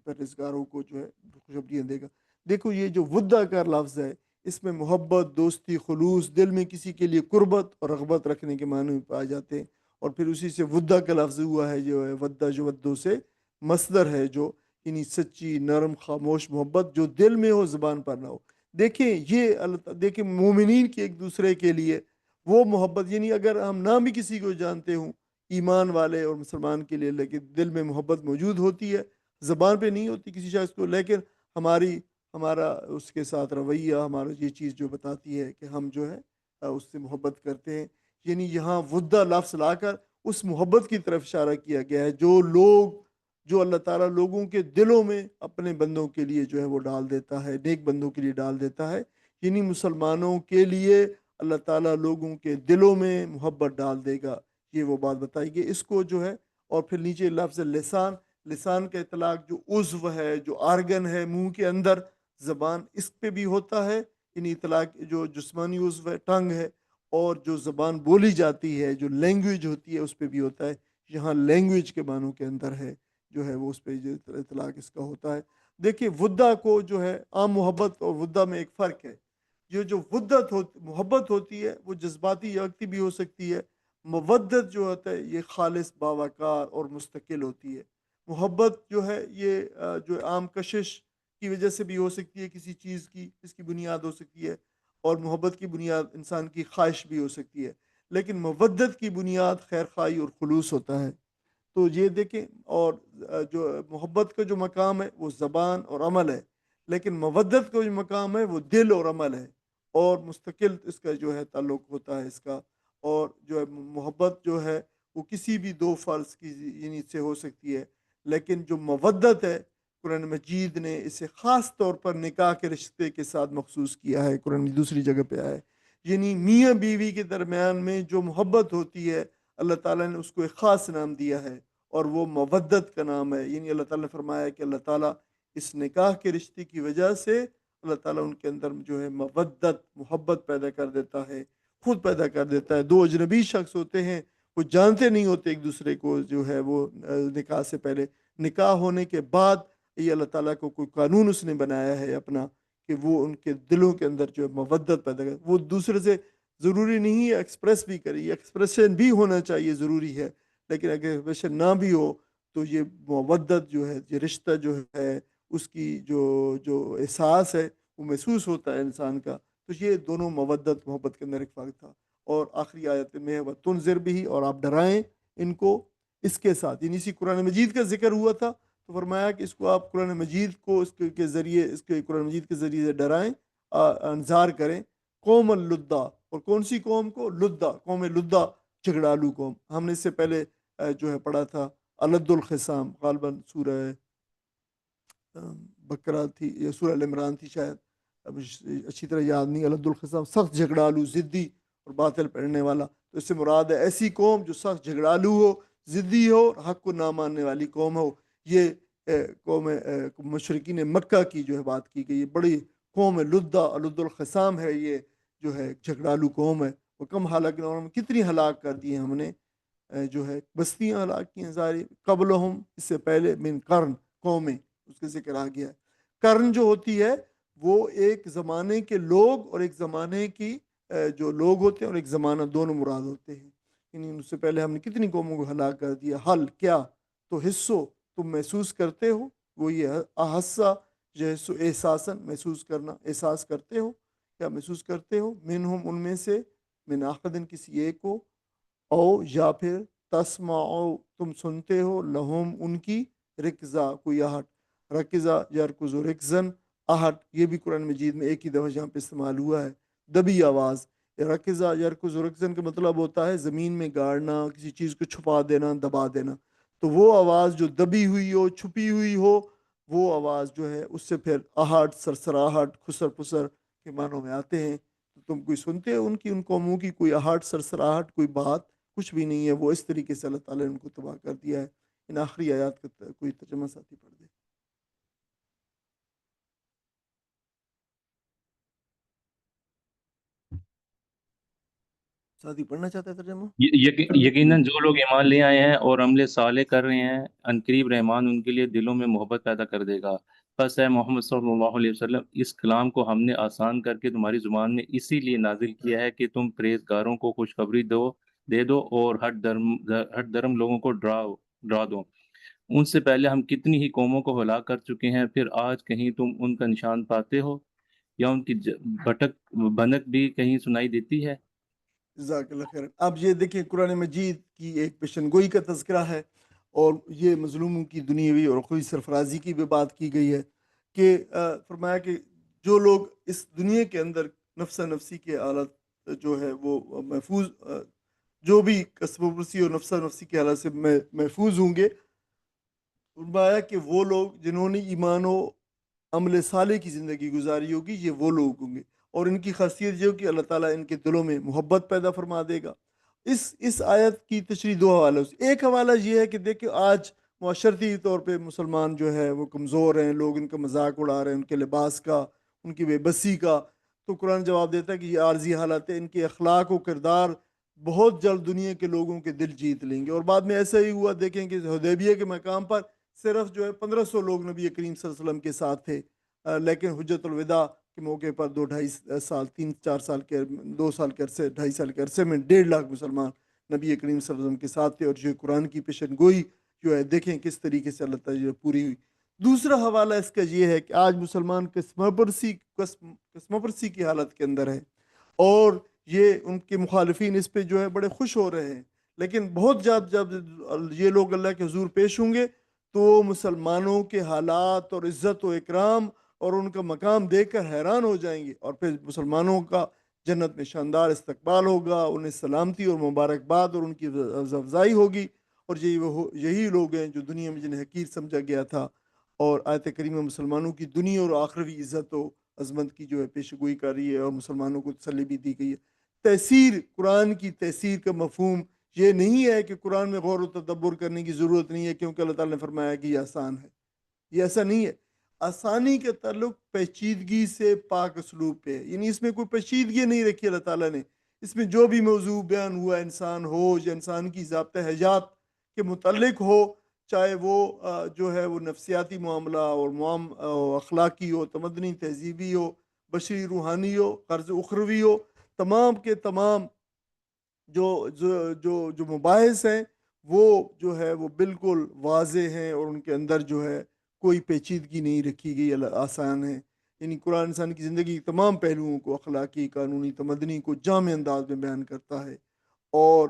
پرہیزگاروں کو جو ہے خوشخبریاں دے گا۔ دیکھو یہ جو ودہ کا لفظ ہے اس میں محبت، دوستی، خلوص، دل میں کسی کے لیے قربت اور رغبت رکھنے کے معنی میں پائے جاتے ہیں، اور پھر اسی سے ودہ کا لفظ ہوا ہے جو ہے ودہ جو ودوں سے مصدر ہے، جو یعنی سچی نرم خاموش محبت جو دل میں ہو زبان پر نہ ہو۔ دیکھیں یہ دیکھیں مومنین کی ایک دوسرے کے لیے وہ محبت، یعنی اگر ہم نہ بھی کسی کو جانتے ہوں ایمان والے اور مسلمان کے لیے، لیکن دل میں محبت موجود ہوتی ہے، زبان پہ نہیں ہوتی کسی شخص کو، لیکن ہمارا اس کے ساتھ رویہ ہمارا یہ چیز جو بتاتی ہے کہ ہم جو ہے اس سے محبت کرتے ہیں۔ یعنی یہاں ودہ لفظ لا کر اس محبت کی طرف اشارہ کیا گیا ہے جو اللہ تعالیٰ لوگوں کے دلوں میں اپنے بندوں کے لیے جو ہے وہ ڈال دیتا ہے، نیک بندوں کے لیے ڈال دیتا ہے۔ یعنی مسلمانوں کے لیے اللہ تعالیٰ لوگوں کے دلوں میں محبت ڈال دے گا، یہ وہ بات بتائی گئی اس کو جو ہے۔ اور پھر نیچے لفظ لسان، لسان کا اطلاق جو عضو ہے، جو آرگن ہے منہ کے اندر، زبان اس پہ بھی ہوتا ہے، یعنی اطلاق جو جسمانی عضو ہے ٹنگ ہے، اور جو زبان بولی جاتی ہے جو لینگویج ہوتی ہے اس پہ بھی ہوتا ہے۔ یہاں لینگویج کے معنوں کے اندر ہے جو ہے وہ اس پہ جو اطلاق اس کا ہوتا ہے۔ دیکھیں ودہ کو جو ہے عام محبت اور ودہ میں ایک فرق ہے۔ یہ جو محبت ہوتی ہے وہ جذباتی یا وقتی بھی ہو سکتی ہے، مودت جو ہوتا ہے یہ خالص باوقار اور مستقل ہوتی ہے۔ محبت جو ہے یہ جو عام کشش کی وجہ سے بھی ہو سکتی ہے، کسی چیز کی اس کی بنیاد ہو سکتی ہے، اور محبت کی بنیاد انسان کی خواہش بھی ہو سکتی ہے، لیکن مودت کی بنیاد خیر خواہی اور خلوص ہوتا ہے۔ تو یہ دیکھیں، اور جو محبت کا جو مقام ہے وہ زبان اور عمل ہے، لیکن مودت کا جو مقام ہے وہ دل اور عمل ہے، اور مستقل اس کا جو ہے تعلق ہوتا ہے اس کا۔ اور جو ہے محبت جو ہے وہ کسی بھی دو فرض کی یعنی سے ہو سکتی ہے، لیکن جو مودت ہے قرآن مجید نے اسے خاص طور پر نکاح کے رشتے کے ساتھ مخصوص کیا ہے، قرآن کی دوسری جگہ پہ آیا ہے۔ یعنی میاں بیوی کے درمیان میں جو محبت ہوتی ہے اللہ تعالیٰ نے اس کو ایک خاص نام دیا ہے، اور وہ مودت کا نام ہے۔ یعنی اللہ تعالیٰ نے فرمایا کہ اللہ تعالیٰ اس نکاح کے رشتے کی وجہ سے اللہ تعالیٰ ان کے اندر جو ہے مودت محبت پیدا کر دیتا ہے، خود پیدا کر دیتا ہے۔ دو اجنبی شخص ہوتے ہیں، وہ جانتے نہیں ہوتے ایک دوسرے کو، جو ہے وہ نکاح سے پہلے، نکاح ہونے کے بعد یہ اللہ تعالیٰ کو کوئی قانون اس نے بنایا ہے اپنا کہ وہ ان کے دلوں کے اندر جو ہے مودت پیدا کرے۔ وہ دوسرے سے ضروری نہیں ہے ایکسپریس بھی کرے، یہ ایکسپریشن بھی ہونا چاہیے، ضروری ہے، لیکن اگر ایکسپریشن نہ بھی ہو تو یہ مودت جو ہے، یہ رشتہ جو ہے، اس کی جو احساس ہے وہ محسوس ہوتا ہے انسان کا۔ تو یہ دونوں مودت محبت کے اندر ایک فرق تھا۔ اور آخری آیت میں وہ تنذر بھی، اور آپ ڈرائیں ان کو اس کے ساتھ، یعنی اسی قرآن مجید کا ذکر ہوا تھا تو فرمایا کہ اس کو آپ قرآن مجید کو اس کے ذریعے، اس کے قرآن مجید کے ذریعے سے ڈرائیں، انذار کریں قوم اللدہ، اور کون سی قوم کو؟ لدہ، قوم لدہ، جھگڑالو قوم۔ ہم نے اس سے پہلے جو ہے پڑھا تھا الد الخصام، غالباً سورہ بقرہ تھی یا سورہ عمران تھی شاید، اب اچھی طرح یاد نہیں۔ الد الخصام سخت جھگڑالو، ضدی اور باطل پڑھنے والا، تو اس سے مراد ہے ایسی قوم جو سخت جھگڑالو ہو، ضدی ہو، اور حق کو نہ ماننے والی قوم ہو۔ یہ قوم مشرکین مکہ کی جو ہے بات کی گئی، بڑی قوم لدہ، الد الخصام ہے، یہ جو ہے جھگڑالو قوم ہے۔ وہ کم ہلاک، کتنی ہلاک کر دی ہیں ہم نے، جو ہے بستیاں ہلاک کی ہیں ظاہر قبلہم، اس سے پہلے، من قرن، قومیں اس کے ذکر آ گیا ہے۔ قرن جو ہوتی ہے وہ ایک زمانے کے لوگ اور ایک زمانے کی جو لوگ ہوتے ہیں اور ایک زمانہ، دونوں مراد ہوتے ہیں۔ یعنی اس سے پہلے ہم نے کتنی قوموں کو ہلاک کر دیا۔ حل کیا تو حصو تم محسوس کرتے ہو، وہ یہ احسا جیسو احساساً محسوس کرنا، احساس کرتے ہو، کیا محسوس کرتے ہو، منہم ان میں سے، من احدن کسی ایک کو، او یا پھر تسمعو تم سنتے ہو، لہم ان کی، رکزا کوئی آہٹ، رکزا یرکزو رکزن، آہٹ، یہ بھی قرآن مجید میں ایک ہی دفعہ جہاں پہ استعمال ہوا ہے، دبی آواز۔ رکزا یرکزو رکزن کا مطلب ہوتا ہے زمین میں گاڑنا، کسی چیز کو چھپا دینا، دبا دینا۔ تو وہ آواز جو دبی ہوئی ہو، چھپی ہوئی ہو، وہ آواز جو ہے اس سے پھر آہٹ، سرسراہٹ، خسر پسر کے معنوں میں آتے ہیں۔ تو تم کوئی سنتے ہو ان کی، ان قوموں کی کوئی آہٹ، سرسراہٹ، کوئی بات؟ کچھ بھی نہیں ہے۔ وہ اس طریقے سے اللہ تعالیٰ نے ان کو تباہ کر دیا ہے۔ ان آخری آیات کا کوئی ترجمہ ساتھی پڑھ دے۔ ساتھی پڑھنا چاہتا ہے ترجمہ؟ یقیناً جو لوگ ایمان لے آئے ہیں اور عمل صالح کر رہے ہیں عنقریب رحمان ان کے لیے دلوں میں محبت پیدا کر دے گا۔ بس اے محمد صلی اللہ علیہ وسلم، اس کلام کو ہم نے آسان کر کے تمہاری زبان میں اسی لیے نازل کیا ہے کہ تم پرہیزگاروں کو خوشخبری دے دو اور ہٹ درم لوگوں کو ڈرا دو۔ ان سے پہلے ہم کتنی ہی قوموں کو ہلاک کر چکے ہیں، پھر آج کہیں تم ان کا نشان پاتے ہو یا ان کی بھنک بھی کہیں سنائی دیتی ہے؟ جزاک اللہ خیر۔ اب یہ دیکھیں قرآن مجید کی ایک پیشن گوئی کا تذکرہ ہے، اور یہ مظلوموں کی دنیاوی اور اخروی سرفرازی کی بھی بات کی گئی ہے کہ فرمایا کہ جو لوگ اس دنیا کے اندر نفس نفسی کے حالت جو ہے وہ محفوظ، جو بھی کسب و پرسی اور نفس نفسی کے حالت سے محفوظ ہوں گے، فرمایا کہ وہ لوگ جنہوں نے ایمان و عمل صالح کی زندگی گزاری ہوگی، یہ وہ لوگ ہوں گے، اور ان کی خاصیت یہ ہو کہ اللہ تعالیٰ ان کے دلوں میں محبت پیدا فرما دے گا۔ اس آیت کی تشریح دو حوالوں سے۔ ایک حوالہ یہ ہے کہ دیکھیں آج معاشرتی طور پہ مسلمان جو ہے وہ کمزور ہیں، لوگ ان کا مذاق اڑا رہے ہیں، ان کے لباس کا، ان کی بے بسی کا، تو قرآن جواب دیتا ہے کہ یہ عارضی حالت ہے، ان کے اخلاق و کردار بہت جلد دنیا کے لوگوں کے دل جیت لیں گے۔ اور بعد میں ایسا ہی ہوا، دیکھیں کہ حدیبیہ کے مقام پر صرف جو ہے 1500 لوگ نبی کریم صلی اللہ علیہ وسلم کے ساتھ تھے، لیکن حجت الوداع کے موقع پر 2 سال کے عرصے 2.5 سال کے عرصے میں 1.5 لاکھ مسلمان نبی کریم صلی اللہ علیہ وسلم کے ساتھ تھے، اور جو قرآن کی پیشن گوئی جو ہے دیکھیں کس طریقے سے اللہ تعالیٰ پوری ہوئی۔ دوسرا حوالہ اس کا یہ ہے کہ آج مسلمان قسم پرسی کی حالت کے اندر ہے، اور یہ ان کے مخالفین اس پہ جو ہے بڑے خوش ہو رہے ہیں، لیکن بہت جب یہ لوگ اللہ کے حضور پیش ہوں گے تو مسلمانوں کے حالات اور عزت و اکرام اور ان کا مقام دیکھ کر حیران ہو جائیں گے، اور پھر مسلمانوں کا جنت میں شاندار استقبال ہوگا، انہیں سلامتی اور مبارکباد اور ان کی افزائی ہوگی، اور یہی لوگ ہیں جو دنیا میں جنہیں حقیر سمجھا گیا تھا۔ اور آیت کریمہ مسلمانوں کی دنیا اور آخروی عزت و عظمت کی جو ہے پیش گوئی کر رہی ہے، اور مسلمانوں کو تسلی بھی دی گئی ہے۔ تحسیر، قرآن کی تحسیر کا مفہوم یہ نہیں ہے کہ قرآن میں غور و تدبر کرنے کی ضرورت نہیں ہے کیونکہ اللہ تعالیٰ نے فرمایا کہ یہ آسان ہے، یہ ایسا نہیں ہے۔ آسانی کا تعلق پیچیدگی سے پاک اسلوب پہ ہے، یعنی اس میں کوئی پیچیدگی نہیں رکھی اللہ تعالیٰ نے، اس میں جو بھی موضوع بیان ہوا انسان ہو یا انسان کی ضابطہ حیات کے متعلق ہو، چاہے وہ جو ہے وہ نفسیاتی معاملہ اور اخلاقی ہو، تمدنی تہذیبی ہو، بشری روحانی ہو، قرض اخروی ہو، تمام کے تمام جو مباحث ہیں وہ جو ہے وہ بالکل واضح ہیں، اور ان کے اندر جو ہے کوئی پیچیدگی نہیں رکھی گئی، آسان ہے۔ یعنی قرآن انسان کی زندگی کے تمام پہلوؤں کو، اخلاقی، قانونی، تمدنی کو جامع انداز میں بیان کرتا ہے، اور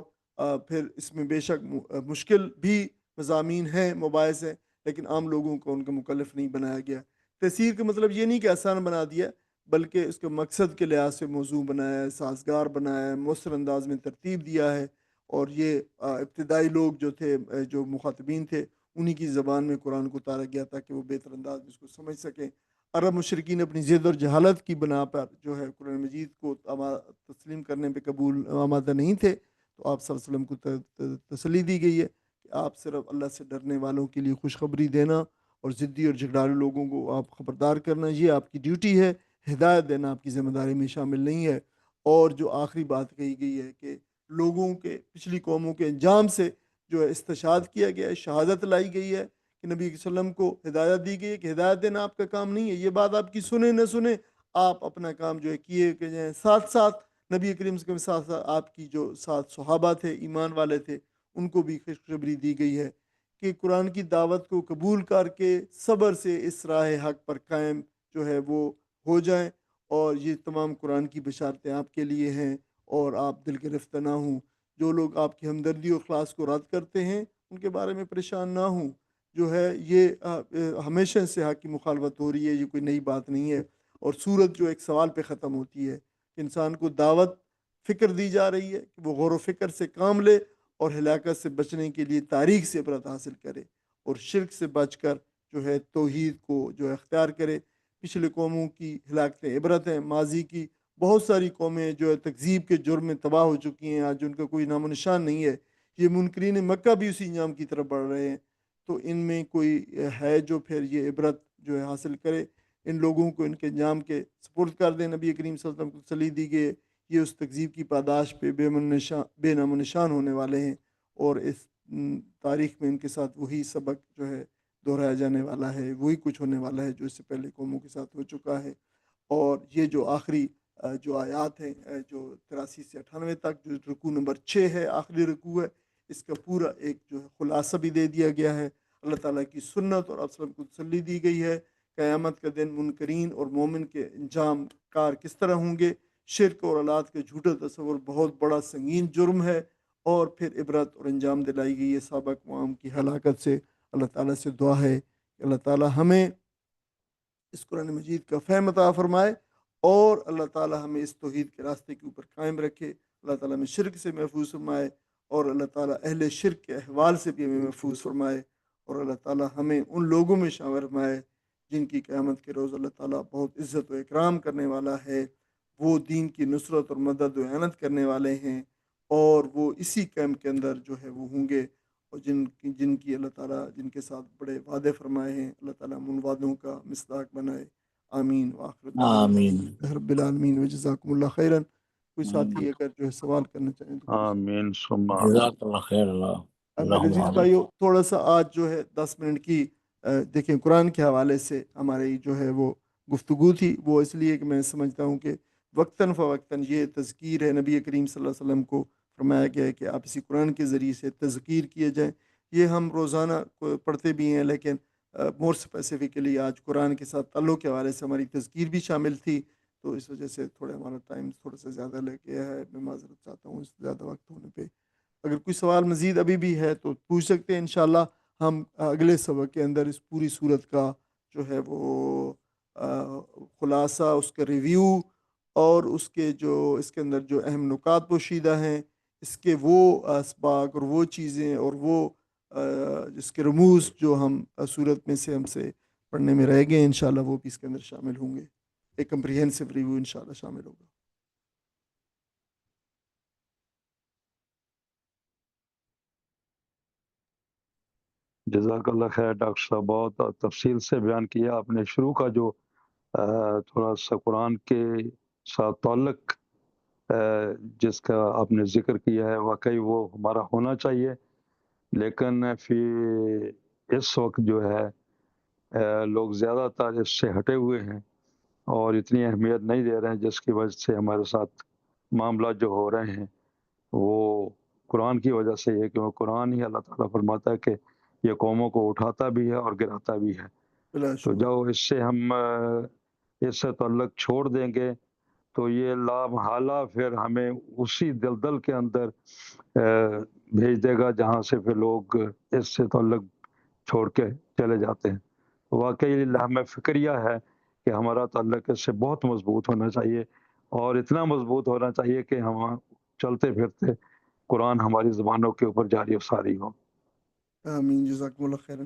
پھر اس میں بے شک مشکل بھی مضامین ہیں، مباحث ہیں، لیکن عام لوگوں کو ان کا مکلف نہیں بنایا گیا۔ تحسیر کا مطلب یہ نہیں کہ آسان بنا دیا، بلکہ اس کے مقصد کے لحاظ سے موضوع بنایا ہے، سازگار بنایا ہے، مؤثر انداز میں ترتیب دیا ہے، اور یہ ابتدائی لوگ جو تھے، جو مخاطبین تھے، انہی کی زبان میں قرآن کو اتارا گیا تاکہ وہ بہتر انداز میں اس کو سمجھ سکیں۔ عرب مشرکین اپنی ضد اور جہالت کی بنا پر جو ہے قرآن مجید کو تسلیم کرنے پہ قبول آمادہ نہیں تھے، تو آپ صلی اللہ علیہ وسلم کو تسلی دی گئی ہے کہ آپ صرف اللہ سے ڈرنے والوں کے لیے خوشخبری دینا اور ضدی اور جھگڑالو لوگوں کو آپ خبردار کرنا، یہ آپ کی ڈیوٹی ہے، ہدایت دینا آپ کی ذمہ داری میں شامل نہیں ہے۔ اور جو آخری بات کہی گئی ہے کہ لوگوں کے، پچھلی قوموں کے انجام سے جو ہے استشہاد کیا گیا ہے، شہادت لائی گئی ہے کہ نبی صلی اللہ علیہ وسلم کو ہدایت دی گئی ہے کہ ہدایت دینا آپ کا کام نہیں ہے، یہ بات آپ کی سنیں نہ سنیں، آپ اپنا کام جو ہے کیے کہ جائیں۔ ساتھ ساتھ نبی کریم صلی اللہ علیہ وسلم کے ساتھ ساتھ آپ کی جو ساتھ صحابہ تھے، ایمان والے تھے، ان کو بھی خوشخبری دی گئی ہے کہ قرآن کی دعوت کو قبول کر کے صبر سے اس راہ حق پر قائم جو ہے وہ ہو جائیں، اور یہ تمام قرآن کی بشارتیں آپ کے لیے ہیں، اور آپ دل گرفتہ نہ ہوں۔ جو لوگ آپ کی ہمدردی و اخلاص کو رد کرتے ہیں ان کے بارے میں پریشان نہ ہوں، جو ہے یہ ہمیشہ سے حق کی مخالفت ہو رہی ہے، یہ کوئی نئی بات نہیں ہے۔ اور سورت جو ایک سوال پہ ختم ہوتی ہے، انسان کو دعوت فکر دی جا رہی ہے کہ وہ غور و فکر سے کام لے، اور ہلاکت سے بچنے کے لیے تاریخ سے عبرت حاصل کرے، اور شرک سے بچ کر جو ہے توحید کو جو ہے اختیار کرے۔ پچھلے قوموں کی ہلاکتیں عبرت ہیں، ماضی کی بہت ساری قومیں جو ہے تکذیب کے جرم میں تباہ ہو چکی ہیں، آج ان کا کوئی نام و نشان نہیں ہے۔ یہ منکرین مکہ بھی اسی انجام کی طرف بڑھ رہے ہیں۔ تو ان میں کوئی ہے جو پھر یہ عبرت جو ہے حاصل کرے، ان لوگوں کو ان کے انجام کے سپرد کر دیں۔ نبی کریم صلی اللہ علیہ وسلم کو تسلی دی گئی، یہ اس تکذیب کی پاداش پہ بے نام و نشان ہونے والے ہیں، اور اس تاریخ میں ان کے ساتھ وہی سبق جو ہے دہرایا جانے والا ہے، وہی کچھ ہونے والا ہے جو اس سے پہلے قوموں کے ساتھ ہو چکا ہے۔ اور یہ جو آخری جو آیات ہیں جو 83 سے 98 تک، جو رکوع نمبر 6 ہے، آخری رکوع ہے، اس کا پورا ایک جو ہے خلاصہ بھی دے دیا گیا ہے۔ اللہ تعالیٰ کی سنت اور آپ صلی اللہ علیہ وسلم کو تسلی دی گئی ہے، قیامت کا دن منکرین اور مومن کے انجام کار کس طرح ہوں گے۔ شرک اور اولاد کے جھوٹا تصور بہت بڑا سنگین جرم ہے، اور پھر عبرت اور انجام دلائی گئی ہے سابق عوام کی ہلاکت سے۔ اللہ تعالیٰ سے دعا ہے کہ اللہ تعالیٰ ہمیں اس قرآن مجید کا فہم عطا فرمائے، اور اللہ تعالیٰ ہمیں اس توحید کے راستے کے اوپر قائم رکھے۔ اللہ تعالیٰ ہمیں شرک سے محفوظ فرمائے، اور اللہ تعالیٰ اہل شرک کے احوال سے بھی ہمیں محفوظ فرمائے، اور اللہ تعالیٰ ہمیں ان لوگوں میں شامل فرمائے جن کی قیامت کے روز اللہ تعالیٰ بہت عزت و اکرام کرنے والا ہے۔ وہ دین کی نصرت اور مدد و اعانت کرنے والے ہیں، اور وہ اسی کیمپ کے اندر جو ہے وہ ہوں گے، اور جن کی اللہ تعالیٰ جن کے ساتھ بڑے وعدے فرمائے ہیں، اللہ تعالیٰ ان وعدوں کا مصداق بنائے۔ آمین وآخر دعوانا آمین رب العالمین وجزاکم اللہ خیراً۔ کوئی ساتھی اگر جو ہے سوال کرنا چاہیں تو آمین ثم آمین۔ جزاک اللہ خیر اللہ میرے اللہم عزیز آمین۔ بھائیو، تھوڑا سا آج جو ہے 10 منٹ کی دیکھیں قرآن کے حوالے سے ہماری جو ہے وہ گفتگو تھی، وہ اس لیے کہ میں سمجھتا ہوں کہ وقتاً فوقتاً یہ تذکیر ہے، نبی کریم صلی اللہ علیہ وسلم کو فرمایا گیا ہے کہ آپ اسی قرآن کے ذریعے سے تذکیر کیے جائیں۔ یہ ہم روزانہ پڑھتے بھی ہیں، لیکن مور اسپیسیفکلی آج قرآن کے ساتھ تعلق کے حوالے سے ہماری تذکیر بھی شامل تھی، تو اس وجہ سے تھوڑا ہمارا ٹائم تھوڑا سا زیادہ لگ گیا ہے۔ میں معذرت چاہتا ہوں اس زیادہ وقت ہونے پہ۔ اگر کوئی سوال مزید ابھی بھی ہے تو پوچھ سکتے ہیں، انشاءاللہ ہم اگلے سبق کے اندر اس پوری صورت کا جو ہے وہ خلاصہ، اس کا ریویو، اور اس کے اندر جو اہم نکات پوشیدہ ہیں، اس کے وہ اسباق اور وہ چیزیں اور وہ جس کے رموز جو ہم صورت میں سے ہم سے پڑھنے میں رہ گئے، انشاءاللہ وہ بھی اس کے اندر شامل ہوں گے۔ ایک کمپریہنسو ریویو انشاءاللہ شامل ہوگا۔ جزاک اللہ خیر ڈاکٹر صاحب، بہت تفصیل سے بیان کیا آپ نے۔ شروع کا جو تھوڑا سا قرآن کے ساتھ تعلق جس کا آپ نے ذکر کیا ہے، واقعی وہ ہمارا ہونا چاہیے، لیکن اس وقت جو ہے لوگ زیادہ تر اس سے ہٹے ہوئے ہیں اور اتنی اہمیت نہیں دے رہے ہیں، جس کی وجہ سے ہمارے ساتھ معاملات جو ہو رہے ہیں وہ قرآن کی وجہ سے ہے، کہ وہ قرآن ہی اللہ تعالیٰ فرماتا ہے کہ یہ قوموں کو اٹھاتا بھی ہے اور گراتا بھی ہے۔ بلا تو شبہ جب اس سے ہم اس سے تعلق چھوڑ دیں گے تو یہ لامحالہ پھر ہمیں اسی دلدل کے اندر بھیج دے گا جہاں سے پھر لوگ اس سے تعلق چھوڑ کے چلے جاتے ہیں۔ واقعی ہمیں فکریہ ہے کہ ہمارا تعلق اس سے بہت مضبوط ہونا چاہیے، اور اتنا مضبوط ہونا چاہیے کہ ہم چلتے پھرتے قرآن ہماری زبانوں کے اوپر جاری و ساری ہو۔ آمین، جزاکم اللہ خیراً۔